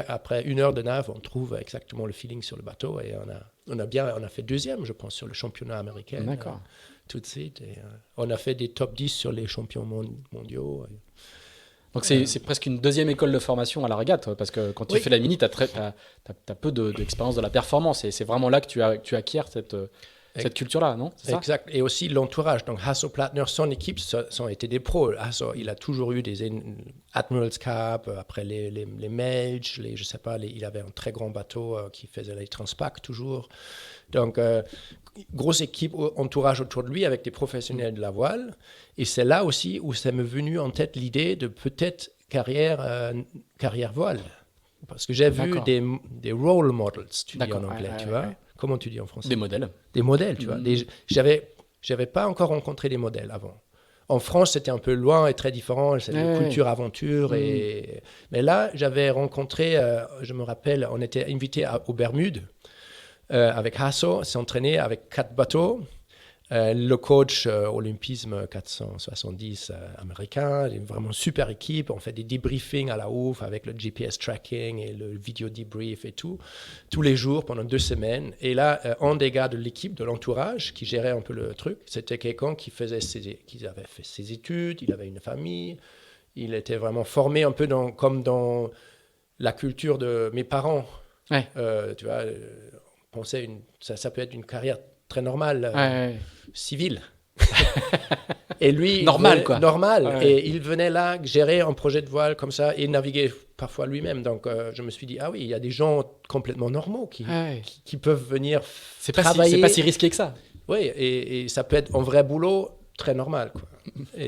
après 1 heure de nave, on trouve exactement le feeling sur le bateau. Et on a fait 2e, je pense, sur le championnat américain. D'accord. Tout de suite. Et, on a fait des top 10 sur les champions mondiaux. Donc c'est presque une 2e école de formation à la régate, toi, parce que quand tu fais la mini, tu as peu d'expérience de la performance, et c'est vraiment là que tu acquiers cette culture-là, non? C'est exact. Et aussi l'entourage. Donc Hasso Plattner, son équipe, ça ont été des pros. Hasso, il a toujours eu des Admiral's Cup, après les Melge, je sais pas, il avait un très grand bateau qui faisait les Transpac toujours. Donc, grosse équipe, entourage autour de lui avec des professionnels de la voile. Et c'est là aussi où ça m'est venu en tête l'idée de peut-être carrière voile. Parce que j'ai vu des role models, tu dis en anglais, tu vois. Comment tu dis en français? Des modèles. Des modèles, tu vois. J'avais pas encore rencontré des modèles avant. En France, c'était un peu loin et très différent. C'est une culture aventure. Mais là, j'avais rencontré, je me rappelle, on était invités aux Bermudes avec Hasso, s'entraîner avec 4 bateaux. Le coach Olympisme 470 américain, une vraiment super équipe. On fait des debriefings à la ouf avec le GPS tracking et le vidéo debrief et tout, tous les jours pendant 2 semaines. Et là, un des gars de l'équipe, de l'entourage, qui gérait un peu le truc, c'était quelqu'un qui avait fait ses études, il avait une famille, il était vraiment formé un peu comme dans la culture de mes parents. Ouais. Tu vois, on pensait ça peut être une carrière très normale, civile. Et lui, normal, quoi. Normal. Ouais. Et il venait là gérer un projet de voile comme ça et naviguer parfois lui-même. Donc, je me suis dit, ah oui, il y a des gens complètement normaux qui peuvent venir travailler. C'est pas si risqué que ça. Oui, et ça peut être un vrai boulot très normal, quoi.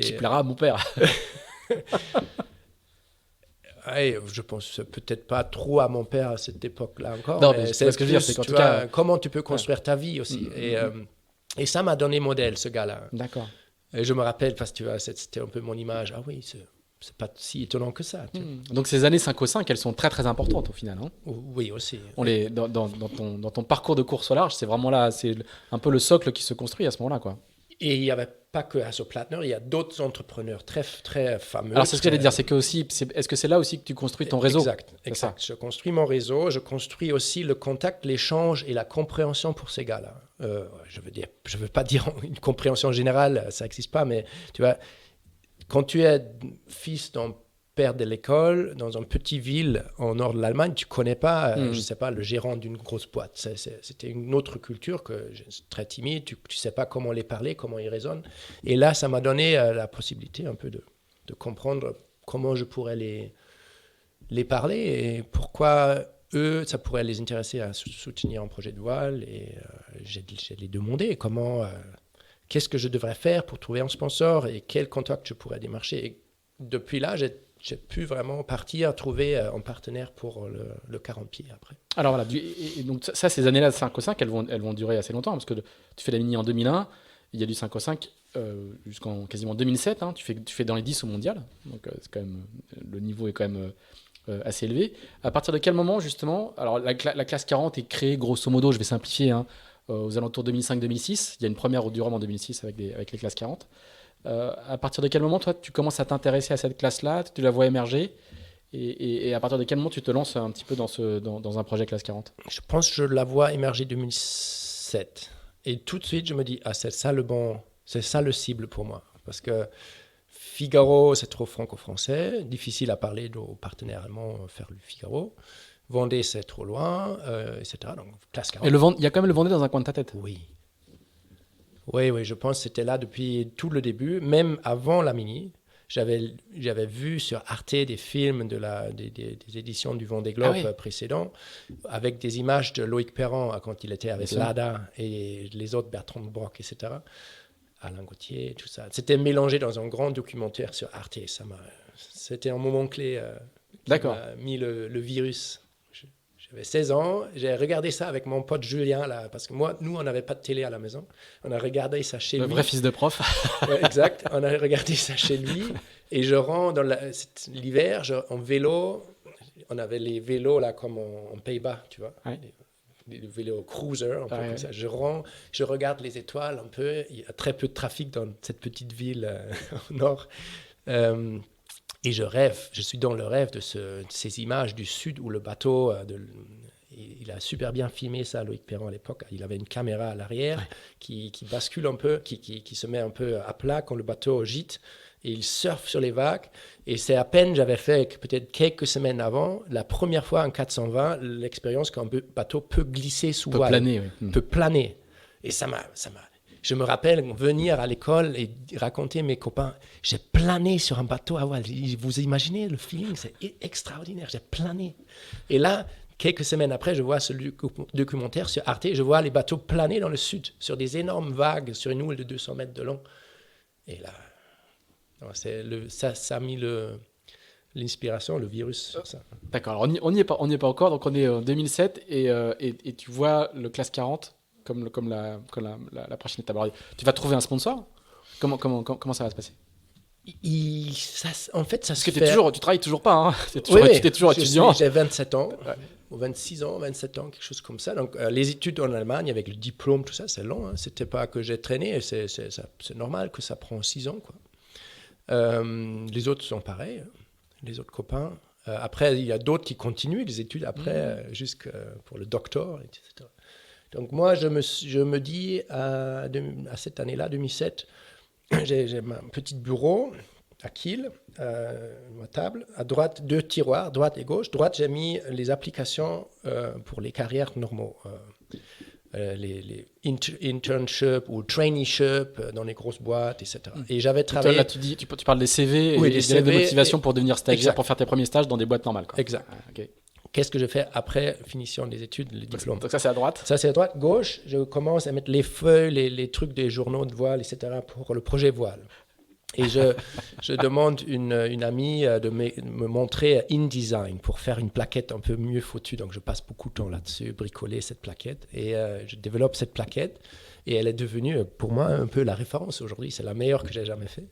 Qui plaira à mon père. Ouais, je pense peut-être pas trop à mon père à cette époque-là encore. Non, mais c'est ce que je veux dire, c'est qu'en tout cas, comment tu peux construire ta vie aussi. Et ça m'a donné modèle, ce gars-là. D'accord. Et je me rappelle, parce que tu vois, c'était un peu mon image. Ah oui, c'est pas si étonnant que ça. Donc ces années 5 au 5, elles sont très très importantes au final. Hein. Oui, aussi. Dans ton parcours de course au large, c'est vraiment là, c'est un peu le socle qui se construit à ce moment-là, quoi. Et il n'y avait pas que Hasso Plattner, il y a d'autres entrepreneurs très, très fameux. Alors c'est ce que j'allais dire, c'est que aussi, est-ce que c'est là aussi que tu construis ton réseau? Exact. Je construis mon réseau, je construis aussi le contact, l'échange et la compréhension pour ces gars-là. Je veux pas dire une compréhension générale, ça n'existe pas, mais tu vois, quand tu es fils d'un père de l'école dans une petite ville en nord de l'Allemagne, tu connais pas, je sais pas, le gérant d'une grosse boîte. C'était une autre culture que très timide. Tu sais pas comment les parler, comment ils raisonnent. Et là, ça m'a donné la possibilité un peu de comprendre comment je pourrais les parler et pourquoi eux, ça pourrait les intéresser à soutenir un projet de voile. Et j'ai les demandé qu'est-ce que je devrais faire pour trouver un sponsor et quel contact je pourrais démarcher. Et depuis là, j'ai pu vraiment partir, trouver un partenaire pour le 40 pieds après. Alors voilà, et donc ça, ces années-là de 5 au 5, elles vont durer assez longtemps, parce que tu fais la mini en 2001, il y a du 5 au 5 jusqu'en quasiment 2007, hein, tu fais dans les 10 au mondial, donc c'est quand même, le niveau est quand même assez élevé. À partir de quel moment, justement, alors la classe 40 est créée, grosso modo, je vais simplifier, hein, aux alentours 2005-2006, il y a une première au Durham en 2006 avec les classes 40. À partir de quel moment, toi, tu commences à t'intéresser à cette classe-là, tu la vois émerger, et à partir de quel moment tu te lances un petit peu dans un projet classe 40? Je pense que je la vois émerger 2007. Et tout de suite, je me dis, c'est ça le cible pour moi. Parce que Figaro, c'est trop franco-français, difficile à parler aux partenaires allemands, faire le Figaro. Vendée, c'est trop loin, etc. Donc, classe 40. Et il y a quand même le Vendée dans un coin de ta tête. Oui. Oui, je pense que c'était là depuis tout le début, même avant la Mini. J'avais vu sur Arte des films des éditions du Vendée Globe précédents, avec des images de Loïc Perrin quand il était avec Lada et les autres, Bertrand Brock, etc. Alain Gauthier, tout ça. C'était mélangé dans un grand documentaire sur Arte. C'était un moment clé qui m'a mis le virus. J'avais 16 ans, j'ai regardé ça avec mon pote Julien, là, parce que nous, on n'avait pas de télé à la maison. On a regardé ça chez lui. Le vrai fils de prof. Exact, on a regardé ça chez lui. Et je rentre dans l'hiver, en vélo. On avait les vélos là, comme en Pays-Bas, tu vois. Ouais. Les vélos cruiser, un peu comme ça. Je rentre, je regarde les étoiles un peu. Il y a très peu de trafic dans cette petite ville au nord. Et je rêve, je suis dans le rêve de ces images du sud où le bateau, il a super bien filmé ça, Loïc Perrin à l'époque. Il avait une caméra à l'arrière qui bascule un peu, qui se met un peu à plat quand le bateau gîte. Et il surfe sur les vagues. Et c'est à peine, j'avais fait peut-être quelques semaines avant, la première fois en 420, l'expérience qu'un bateau peut glisser sous voile. Peut planer. Et ça m'a... Je me rappelle venir à l'école et raconter à mes copains, j'ai plané sur un bateau à voile. Vous imaginez le feeling, c'est extraordinaire, j'ai plané. Et là, quelques semaines après, je vois ce documentaire sur Arte, je vois les bateaux planer dans le sud, sur des énormes vagues, sur une houle de 200 mètres de long. Et là, ça a mis l'inspiration, le virus sur ça. D'accord, alors on n'y est pas encore, donc on est en 2007 et tu vois le Classe 40 comme la prochaine étape. Alors, tu vas trouver un sponsor. Comment ça va se passer? En fait, ça Parce se que fait... tu travailles toujours pas, hein. Tu es toujours Oui, étudiant. J'ai 27 ans, ou 26 ans, 27 ans, quelque chose comme ça. Donc, les études en Allemagne, avec le diplôme, tout ça, c'est long. Hein. C'était pas que j'ai traîné. C'est normal que ça prend 6 ans, quoi. Les autres sont pareils, hein, les autres copains. Après, il y a d'autres qui continuent les études après, jusque pour le doctorat, etc. Donc moi, je me dis, à cette année-là, 2007, j'ai un petit bureau à Kiel, ma table, à droite, 2 tiroirs, droite et gauche. Droite, j'ai mis les applications pour les carrières normaux, les internships ou traineeships dans les grosses boîtes, etc. Et j'avais travaillé... Là, tu parles des CV et des CV de motivation pour devenir stagiaire, pour faire tes premiers stages dans des boîtes normales, quoi. Exact. Qu'est-ce que je fais après finition des études, le diplôme? Donc ça, c'est à droite. Ça, c'est à droite. Gauche, je commence à mettre les feuilles, les trucs des journaux de voile, etc. pour le projet voile. Et je demande une amie de me montrer InDesign pour faire une plaquette un peu mieux foutue. Donc, je passe beaucoup de temps là-dessus, bricoler cette plaquette. Et je développe cette plaquette. Et elle est devenue, pour moi, un peu la référence aujourd'hui. C'est la meilleure que j'ai jamais fait.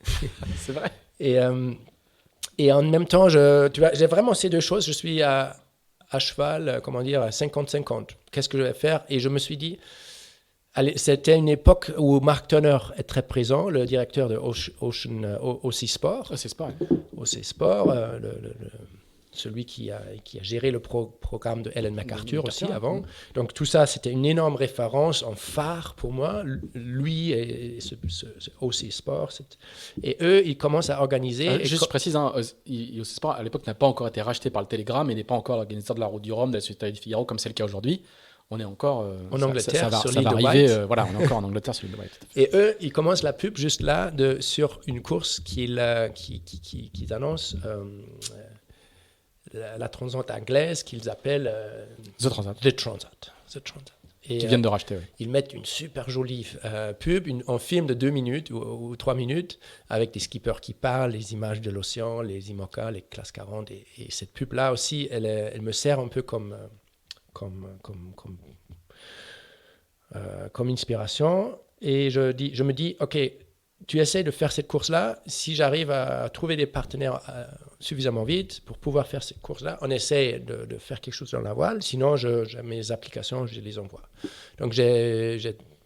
C'est vrai. Et en même temps, tu vois, j'ai vraiment ces deux choses. Je suis à cheval, comment dire, à 50-50. Qu'est-ce que je vais faire? Et je me suis dit, allez, c'était une époque où Mark Turner est très présent, le directeur de OC Sport. OC Sport, oui. OC Sport, celui qui a géré le programme de Ellen MacArthur aussi avant. Donc tout ça, c'était une énorme référence en phare pour moi. Lui et ce OC Sport. Et eux, ils commencent à organiser... Juste, je précise, OC Sport, à l'époque, n'a pas encore été racheté par le Télégramme et n'est pas encore l'organisateur de la Route du Rhum, de la Société du Figaro, comme c'est le cas aujourd'hui. On est encore en Angleterre, sur l'île de White. Voilà, on est encore en Angleterre sur l'île de White. Et eux, ils commencent la pub juste là sur une course qu'ils annoncent... la transat anglaise qu'ils appellent The Transat. Et, qui viennent de racheter, oui. Ils mettent une super jolie pub, un film de 2 minutes ou 3 minutes avec des skippers qui parlent, les images de l'océan, les IMOCA, les classes 40. Et cette pub-là aussi, elle me sert un peu comme inspiration. Et je me dis, OK, tu essaies de faire cette course-là. Si j'arrive à trouver des partenaires suffisamment vite pour pouvoir faire cette course-là, on essaie de faire quelque chose dans la voile. Sinon, mes applications, je les envoie. Donc, j'ai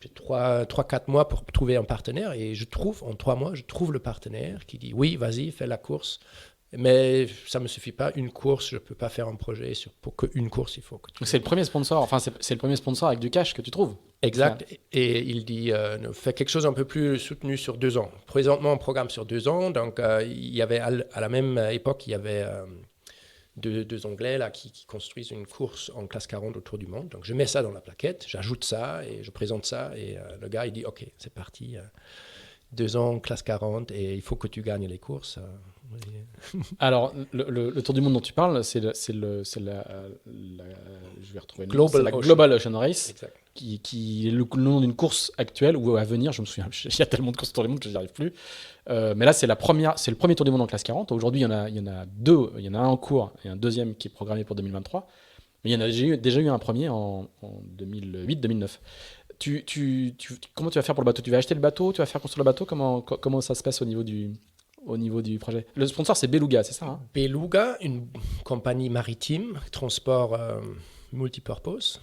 3-4 mois pour trouver un partenaire. Et en 3 mois, je trouve le partenaire qui dit, oui, vas-y, fais la course. Mais ça ne me suffit pas. Une course, je ne peux pas faire un projet pour qu'une course, il faut que tu... Donc c'est le premier sponsor, enfin c'est le premier sponsor avec du cash que tu trouves. Exact. Et il dit, fais quelque chose un peu plus soutenu sur 2 ans. Présentement, un programme sur 2 ans. Donc, il y avait à la même époque, il y avait deux Anglais là, qui construisent une course en classe 40 autour du monde. Donc, je mets ça dans la plaquette, j'ajoute ça et je présente ça. Et le gars, il dit, OK, c'est parti. 2 ans, classe 40, et il faut que tu gagnes les courses. Alors, le tour du monde dont tu parles, c'est la je vais retrouver Global la Ocean. Global Ocean Race, Exact. qui est le nom d'une course actuelle ou à venir. Je me souviens, il y a tellement de courses autour du monde que je n'y arrive plus. Mais là, c'est le premier tour du monde en classe 40. Aujourd'hui, il y en a 2. Il y en a un en cours et un deuxième qui est programmé pour 2023. Mais il y en a déjà eu un premier en 2008-2009. Comment tu vas faire pour le bateau? Tu vas acheter le bateau? Tu vas faire construire le bateau? Comment ça se passe au niveau du projet? Le sponsor, c'est Beluga, c'est ça, hein? Beluga, une compagnie maritime, transport multipurpose,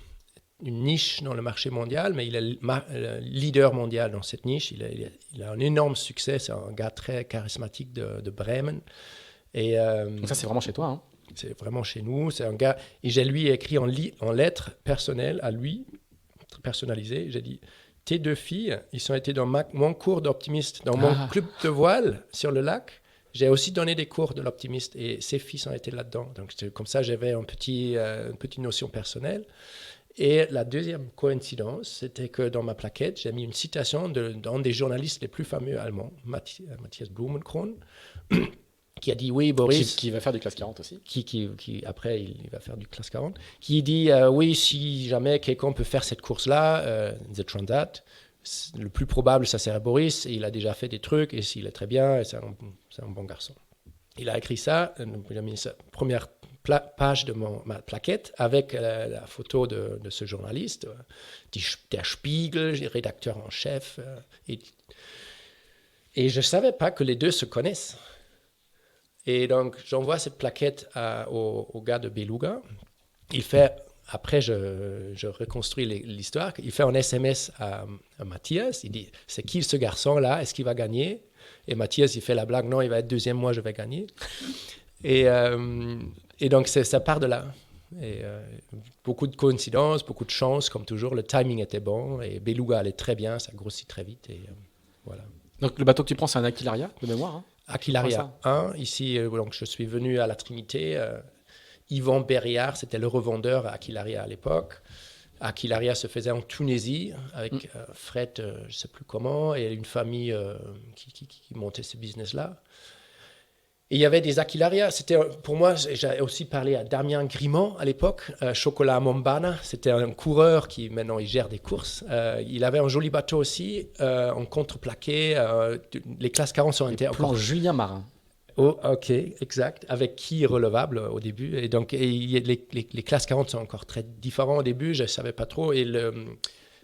une niche dans le marché mondial, mais il est le leader mondial dans cette niche. Il a un énorme succès. C'est un gars très charismatique de Bremen. Et, Donc ça, c'est vraiment chez toi, hein? C'est vraiment chez nous. C'est un gars... Et j'ai lui écrit en lettres personnelles à lui, personnalisées. J'ai dit, tes 2 filles, ils ont été dans mon cours d'optimiste, dans mon club de voile sur le lac. J'ai aussi donné des cours de l'optimiste et ces filles ont été là-dedans. Donc, comme ça, j'avais une petite notion personnelle. Et la deuxième coïncidence, c'était que dans ma plaquette, j'ai mis une citation d'un des journalistes les plus fameux allemands, Matthias Blumenkron, qui a dit, oui, Boris... Qui va faire du classe 40 aussi. Qui après, il va faire du classe 40. Qui dit, oui, si jamais quelqu'un peut faire cette course-là, The Transat, le plus probable, ça serait Boris. Et il a déjà fait des trucs, et s'il est très bien, et c'est un bon garçon. Il a écrit ça, il a mis sa première page de ma plaquette, avec la photo de ce journaliste, der Spiegel, rédacteur en chef. Et je ne savais pas que les deux se connaissent. Et donc, j'envoie cette plaquette au gars de Beluga. Il fait, après, je reconstruis l'histoire. Il fait un SMS à Mathias. Il dit, c'est qui ce garçon-là? Est-ce qu'il va gagner? Et Mathias, il fait la blague, non, il va être deuxième, moi, je vais gagner. Et donc, ça part de là. Et beaucoup de coïncidences, beaucoup de chance, comme toujours. Le timing était bon. Et Beluga allait très bien, ça grossit très vite. Et voilà. Donc, le bateau que tu prends, c'est un Aquilaria, de mémoire, hein? Aquilaria 1, ici, donc je suis venu à la Trinité. Yvan Berriard, c'était le revendeur à Aquilaria à l'époque. Aquilaria se faisait en Tunisie avec Fred, je ne sais plus comment, et une famille qui montait ce business-là. Et il y avait des Aquilaria. C'était, pour moi, j'ai aussi parlé à Damien Grimont à l'époque, Chocolat Mombana. C'était un coureur qui, maintenant, il gère des courses. Il avait un joli bateau aussi, en contreplaqué. Les classes 40 sont été encore Julien Marin. Oh, ok, exact. Avec quille relevable au début. Et donc, les classes 40 sont encore très différents au début. Je ne savais pas trop. Et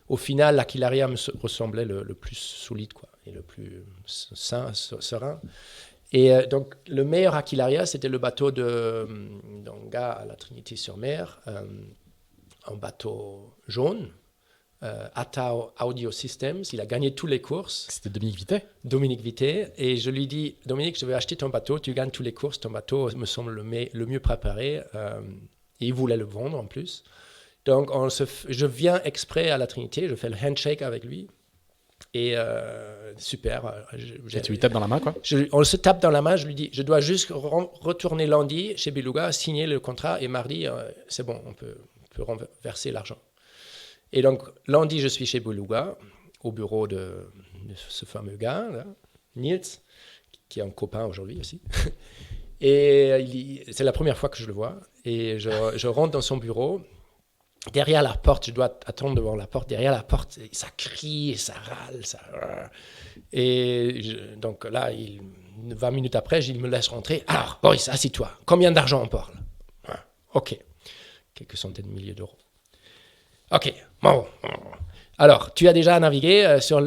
au final, l'Aquilaria me ressemblait le plus solide, quoi, et le plus serein. Et donc, le meilleur Aquilaria, c'était le bateau d'un gars à la Trinité-sur-Mer, un bateau jaune, Atao Audio Systems. Il a gagné toutes les courses. C'était Dominique Vittet. Dominique Vittet. Et je lui dis, Dominique, je vais acheter ton bateau, tu gagnes toutes les courses, ton bateau me semble le mieux préparé. Et il voulait le vendre en plus. Donc, je viens exprès à la Trinité, je fais le handshake avec lui. Et super. Et tu lui tapes dans la main, quoi? On se tape dans la main, je lui dis, je dois juste retourner lundi chez Beluga, signer le contrat, et mardi, c'est bon, on peut renverser l'argent. Et donc, lundi, je suis chez Beluga, au bureau de ce fameux gars, là, Niels, qui est un copain aujourd'hui aussi. Et c'est la première fois que je le vois. Et je rentre dans son bureau. Derrière la porte, je dois attendre devant la porte. Derrière la porte, ça crie, ça râle. Et donc là, 20 minutes après, il me laisse rentrer. Alors, Boris, assis-toi. Combien d'argent on parle? OK. Quelques centaines de milliers d'euros. OK. Bon. Alors, tu as déjà navigué sur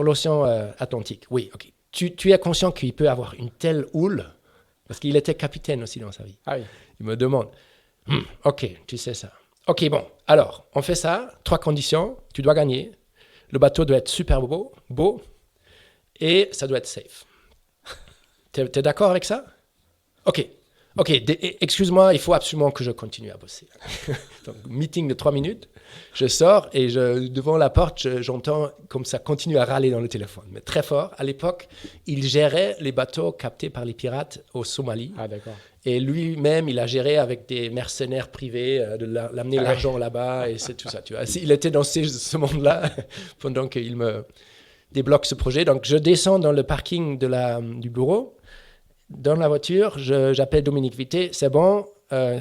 l'océan Atlantique? Oui, OK. Tu es conscient qu'il peut avoir une telle houle? Parce qu'il était capitaine aussi dans sa vie. Ah oui. Il me demande. OK, tu sais ça. OK, bon. Alors, on fait ça. 3 conditions. Tu dois gagner. Le bateau doit être super beau. Et ça doit être safe. T'es d'accord avec ça? Ok, excuse-moi, il faut absolument que je continue à bosser. Donc, meeting de 3 minutes, je sors et devant la porte, j'entends comme ça continue à râler dans le téléphone, mais très fort. À l'époque, il gérait les bateaux captés par les pirates au Somalie. Ah, d'accord. Et lui-même, il a géré avec des mercenaires privés l'amener l'argent là-bas et c'est tout ça. Tu vois. Il était dans ce monde-là pendant qu'il me débloque ce projet. Donc, je descends dans le parking du bureau. Dans la voiture, j'appelle Dominique Vité, c'est bon,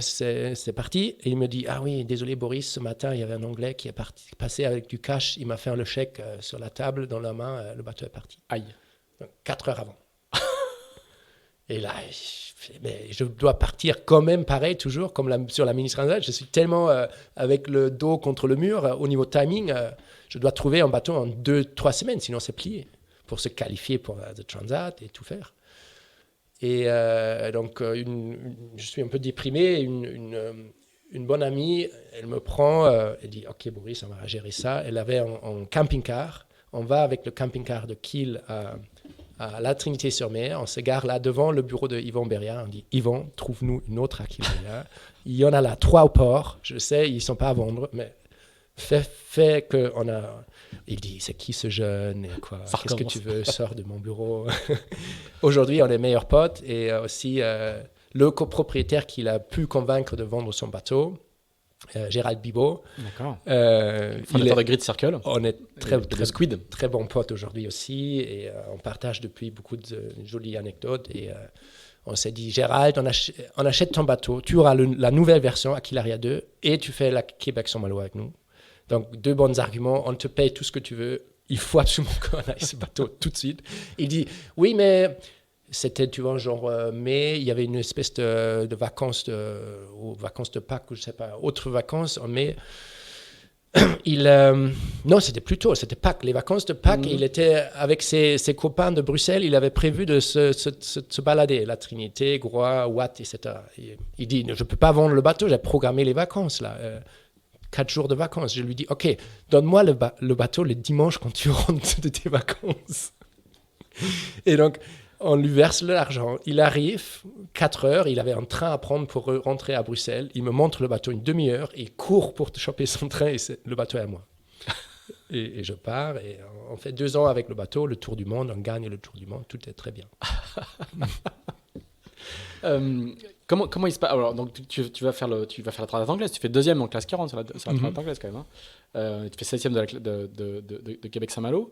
c'est parti. Et il me dit, ah oui, désolé Boris, ce matin, il y avait un Anglais qui est passé avec du cash, il m'a fait le chèque sur la table, dans la main, le bateau est parti. Aïe. Donc, 4 heures avant. Et là, je dois partir quand même pareil, toujours, comme sur la Mini Transat. Je suis tellement avec le dos contre le mur, au niveau timing, je dois trouver un bateau en 2-3 semaines, sinon c'est plié, pour se qualifier pour la Transat et tout faire. Et donc, je suis un peu déprimé. Une bonne amie, elle me prend, elle dit, OK, Boris, on va gérer ça. Elle avait un camping-car. On va avec le camping-car de Kiel à la Trinité-sur-Mer. On se gare là devant le bureau de Yvan Beria. On dit, Yvan, trouve-nous une autre à Kiel. Il y en a là 3 au port. Je sais, ils ne sont pas à vendre, mais fait qu'on a... Il dit, c'est qui ce jeune et quoi, qu'est-ce que tu veux, sors de mon bureau. Aujourd'hui, on est meilleurs potes et aussi le copropriétaire qu'il a pu convaincre de vendre son bateau, Gérald Bibot. D'accord. Fondateur de Grid Circle. On est très bons potes aujourd'hui aussi et on partage depuis beaucoup de jolies anecdotes et on s'est dit, Gérald, on achète ton bateau, tu auras la nouvelle version Aquilaria 2 et tu fais la Québec-Saint-Malo avec nous. Donc, 2 bons arguments, on te paye tout ce que tu veux, il faut absolument qu'on aille ce bateau tout de suite. Il dit, oui, mais c'était, tu vois, genre mai, il y avait une espèce de vacances, ou vacances de Pâques, ou je ne sais pas, autres vacances en mai. Non, c'était plus tôt, c'était Pâques, les vacances de Pâques, il était avec ses copains de Bruxelles, il avait prévu de se balader, la Trinité, Groix, Watt, etc. Il dit, je ne peux pas vendre le bateau, j'ai programmé les vacances, là. 4 jours de vacances. Je lui dis, OK, donne-moi le bateau le dimanche quand tu rentres de tes vacances. Et donc, on lui verse l'argent. Il arrive, 4 heures, il avait un train à prendre pour rentrer à Bruxelles. Il me montre le bateau une demi-heure. Il court pour choper son train et le bateau est à moi. et je pars et on fait 2 ans avec le bateau, le tour du monde, on gagne le tour du monde, tout est très bien. Comment il se passe? Alors, donc, tu vas faire la Transat anglaise, tu fais 2e en classe 40 sur la Transat anglaise quand même. Hein. Tu fais 7e de Québec-Saint-Malo.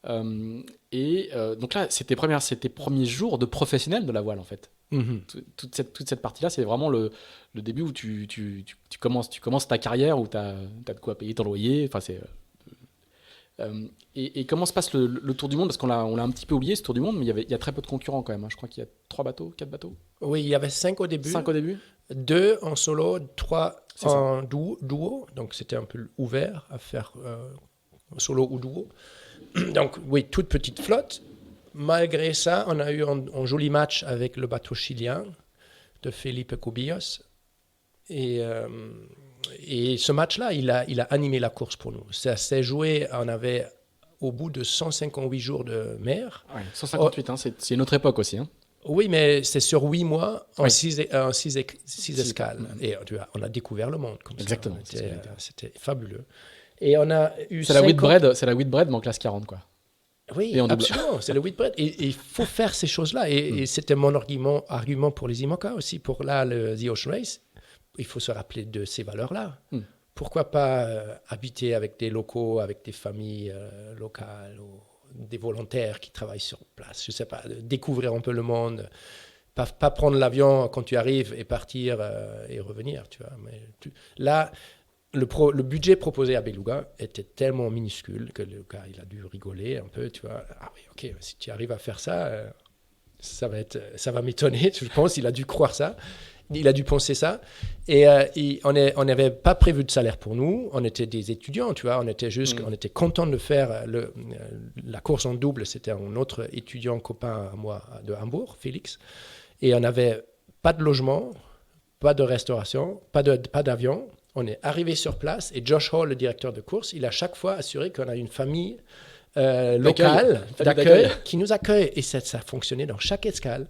Donc là, c'est tes premiers jours de professionnel de la voile en fait. Toute cette partie-là, c'est vraiment le début où tu commences ta carrière, où tu as de quoi payer ton loyer. Enfin, et comment se passe le Tour du Monde? Parce qu'on l'a un petit peu oublié ce Tour du Monde, mais il y a très peu de concurrents quand même. Hein. Je crois qu'il y a 3 bateaux, 4 bateaux. Oui, il y avait 5 au début. 5 au début 2 en solo, 3 en duo. Donc c'était un peu ouvert à faire solo ou duo. Donc oui, toute petite flotte. Malgré ça, on a eu un joli match avec le bateau chilien de Felipe Cubillos. Et ce match-là, il a animé la course pour nous. Ça s'est joué, on avait au bout de 158 jours de mer. Ouais, 158, hein, c'est une autre époque aussi. Hein. Oui, mais c'est sur 8 mois, en 6 escales. Et tu vois, on a découvert le monde comme exactement, ça. C'était fabuleux. Et on a eu c'est la Whitbread, mais en classe 40, quoi. Oui, absolument, c'est le Whitbread. Et il faut faire ces choses-là. Et c'était mon argument pour les IMOCA aussi, pour le The Ocean Race. Il faut se rappeler de ces valeurs-là. Pourquoi pas habiter avec des locaux, avec des familles locales, ou des volontaires qui travaillent sur place, je ne sais pas, découvrir un peu le monde, pas prendre l'avion quand tu arrives et partir et revenir, tu vois. Mais là, le budget proposé à Beluga était tellement minuscule que le gars, il a dû rigoler un peu, tu vois. Ah oui, ok, si tu arrives à faire ça, ça va m'étonner, je pense, il a dû croire ça. Il a dû penser ça. Et on n'avait pas prévu de salaire pour nous. On était des étudiants, tu vois. On était contents de faire la course en double. C'était un autre étudiant copain à moi de Hambourg, Félix. Et on n'avait pas de logement, pas de restauration, pas d'avion. On est arrivé sur place et Josh Hall, le directeur de course, il a chaque fois assuré qu'on a une famille locale d'accueil qui nous accueille. Et ça fonctionnait dans chaque escale.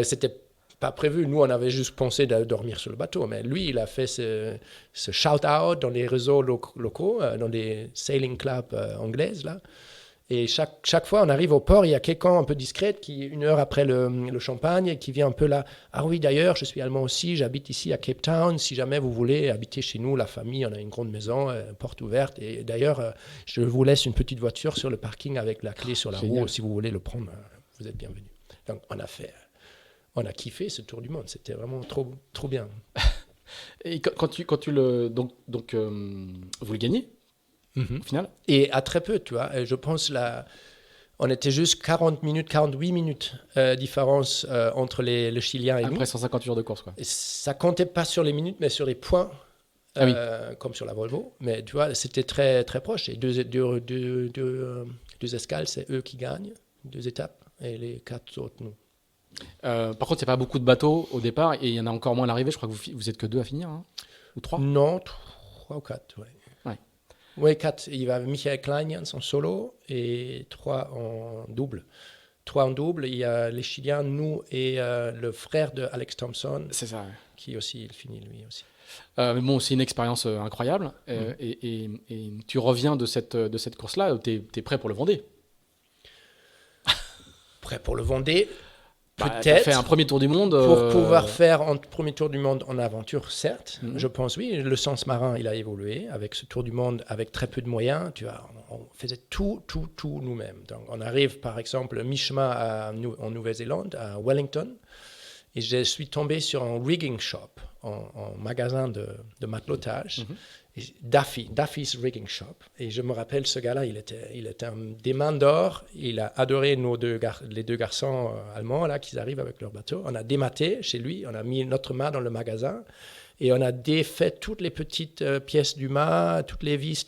C'était pas prévu. Nous, on avait juste pensé de dormir sur le bateau. Mais lui, il a fait ce shout-out dans les réseaux locaux, dans les sailing clubs anglaises, là. Et chaque fois, on arrive au port, il y a quelqu'un un peu discret qui, 1 heure après le champagne, qui vient un peu là. Ah oui, d'ailleurs, je suis allemand aussi, j'habite ici à Cape Town. Si jamais vous voulez habiter chez nous, la famille, on a une grande maison, porte ouverte. Et d'ailleurs, je vous laisse une petite voiture sur le parking avec la clé sur la roue. Si vous voulez le prendre, vous êtes bienvenus. Donc, on a kiffé ce tour du monde. C'était vraiment trop, trop bien. Et quand tu le... Donc vous le gagnez au final. Et à très peu, tu vois. Je pense on était juste 48 minutes différence entre le Chilien et nous. Après 150 jours de course, quoi. Et ça comptait pas sur les minutes, mais sur les points, comme sur la Volvo. Mais tu vois, c'était très, très proche. Et deux escales, c'est eux qui gagnent, 2 étapes, et les 4 autres, nous. Par contre, il n'y a pas beaucoup de bateaux au départ, et il y en a encore moins à l'arrivée. Je crois que vous êtes que 2 à finir, hein, ou 3 ? Non, 3 ou 4, ouais. Oui, 4. Il va Michael Kleinians en solo et 3 en double. 3 en double, il y a les Chiliens, nous et le frère de Alex Thompson. C'est ça, qui aussi, il finit lui aussi. Mais bon, c'est une expérience incroyable. Et tu reviens de cette course-là, tu es prêt pour le Vendée. Prêt pour le Vendée. Peut-être. Tu as fait un premier tour du monde. Pour pouvoir faire un premier tour du monde en aventure, certes. Je pense, oui. Le sens marin, il a évolué avec ce tour du monde, avec très peu de moyens. Tu vois, on faisait tout nous-mêmes. Donc, on arrive, par exemple, mi-chemin en Nouvelle-Zélande, à Wellington. Et je suis tombé sur un rigging shop, un magasin de matelotage. Duffy's Rigging Shop. Et je me rappelle, ce gars-là, il était des mains d'or. Il a adoré les 2 garçons allemands là, qui arrivent avec leur bateau. On a dématé chez lui, on a mis notre main dans le magasin et on a défait toutes les petites pièces du mât, toutes les vis,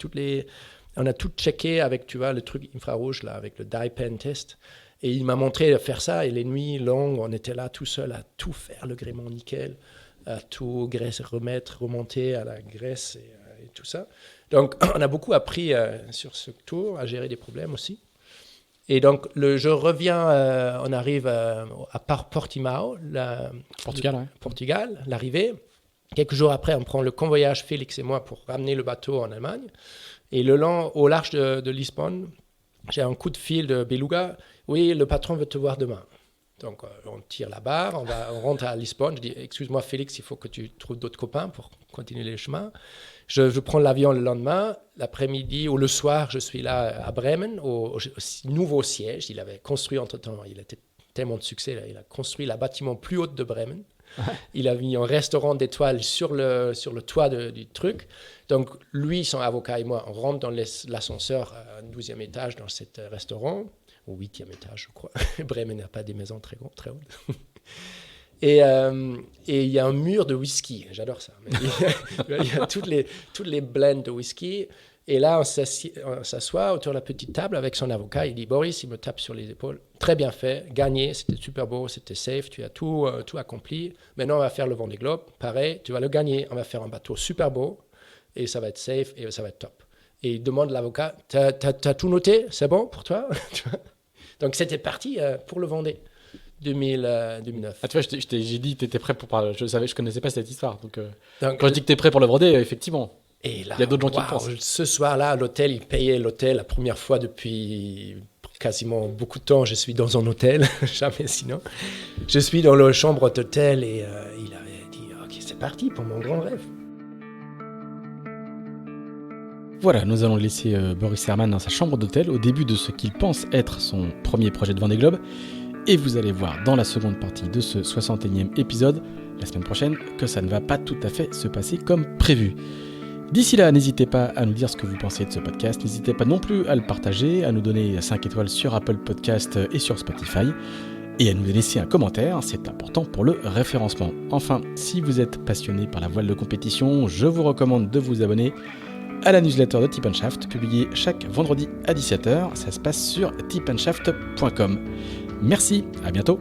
on a tout checké avec, tu vois, le truc infrarouge, là, avec le dye pen test. Et il m'a montré de faire ça. Et les nuits longues, on était là tout seul à tout faire, le gréement nickel, à tout remonter à la graisse et tout ça. Donc, on a beaucoup appris sur ce tour, à gérer des problèmes aussi. Et donc, je reviens, on arrive à Portimao, Portugal, l'arrivée. Quelques jours après, on prend le convoyage, Félix et moi, pour ramener le bateau en Allemagne. Et au large de Lisbonne, j'ai un coup de fil de Beluga. Oui, le patron veut te voir demain. Donc, on tire la barre, on rentre à Lisbonne. Je dis, excuse-moi Félix, il faut que tu trouves d'autres copains pour continuer les chemins. Je prends l'avion le lendemain, l'après-midi ou le soir, je suis là à Bremen, au nouveau siège. Il avait construit entre-temps, il était tellement de succès, là, il a construit le bâtiment plus haut de Bremen. Il a mis un restaurant d'étoiles sur le toit du truc. Donc, lui, son avocat et moi, on rentre dans l'ascenseur au 12e étage dans ce restaurant, au 8e étage, je crois. Bremen n'a pas des maisons très hautes. Et il y a un mur de whisky, j'adore ça. Il y a toutes les blends de whisky. Et là, on s'assoit autour de la petite table avec son avocat. Il dit, Boris, il me tape sur les épaules. Très bien fait, gagné, c'était super beau, c'était safe, tu as tout accompli. Maintenant, on va faire le Vendée Globe. Pareil, tu vas le gagner. On va faire un bateau super beau et ça va être safe et ça va être top. Et il demande à l'avocat, t'as tout noté? C'est bon pour toi? Donc, c'était parti pour le Vendée. 2009. Ah, tu vois, j'ai dit que tu étais prêt pour parler. Je connaissais pas cette histoire. Donc quand je dis que tu es prêt pour le Vendée, effectivement. Et là, il y a d'autres gens qui le pensent. Ce soir-là, à l'hôtel, il payait l'hôtel la première fois depuis quasiment beaucoup de temps. Je suis dans un hôtel, jamais sinon. Je suis dans la chambre d'hôtel et il avait dit ok, c'est parti pour mon grand rêve. Voilà, nous allons laisser Boris Herman dans sa chambre d'hôtel au début de ce qu'il pense être son premier projet de Vendée Globe. Et vous allez voir dans la seconde partie de ce 61e épisode, la semaine prochaine, que ça ne va pas tout à fait se passer comme prévu. D'ici là, n'hésitez pas à nous dire ce que vous pensez de ce podcast, n'hésitez pas non plus à le partager, à nous donner 5 étoiles sur Apple Podcast et sur Spotify, et à nous laisser un commentaire, c'est important pour le référencement. Enfin, si vous êtes passionné par la voile de compétition, je vous recommande de vous abonner à la newsletter de Tip & Shaft, publiée chaque vendredi à 17h, ça se passe sur tipandshaft.com. Merci, à bientôt.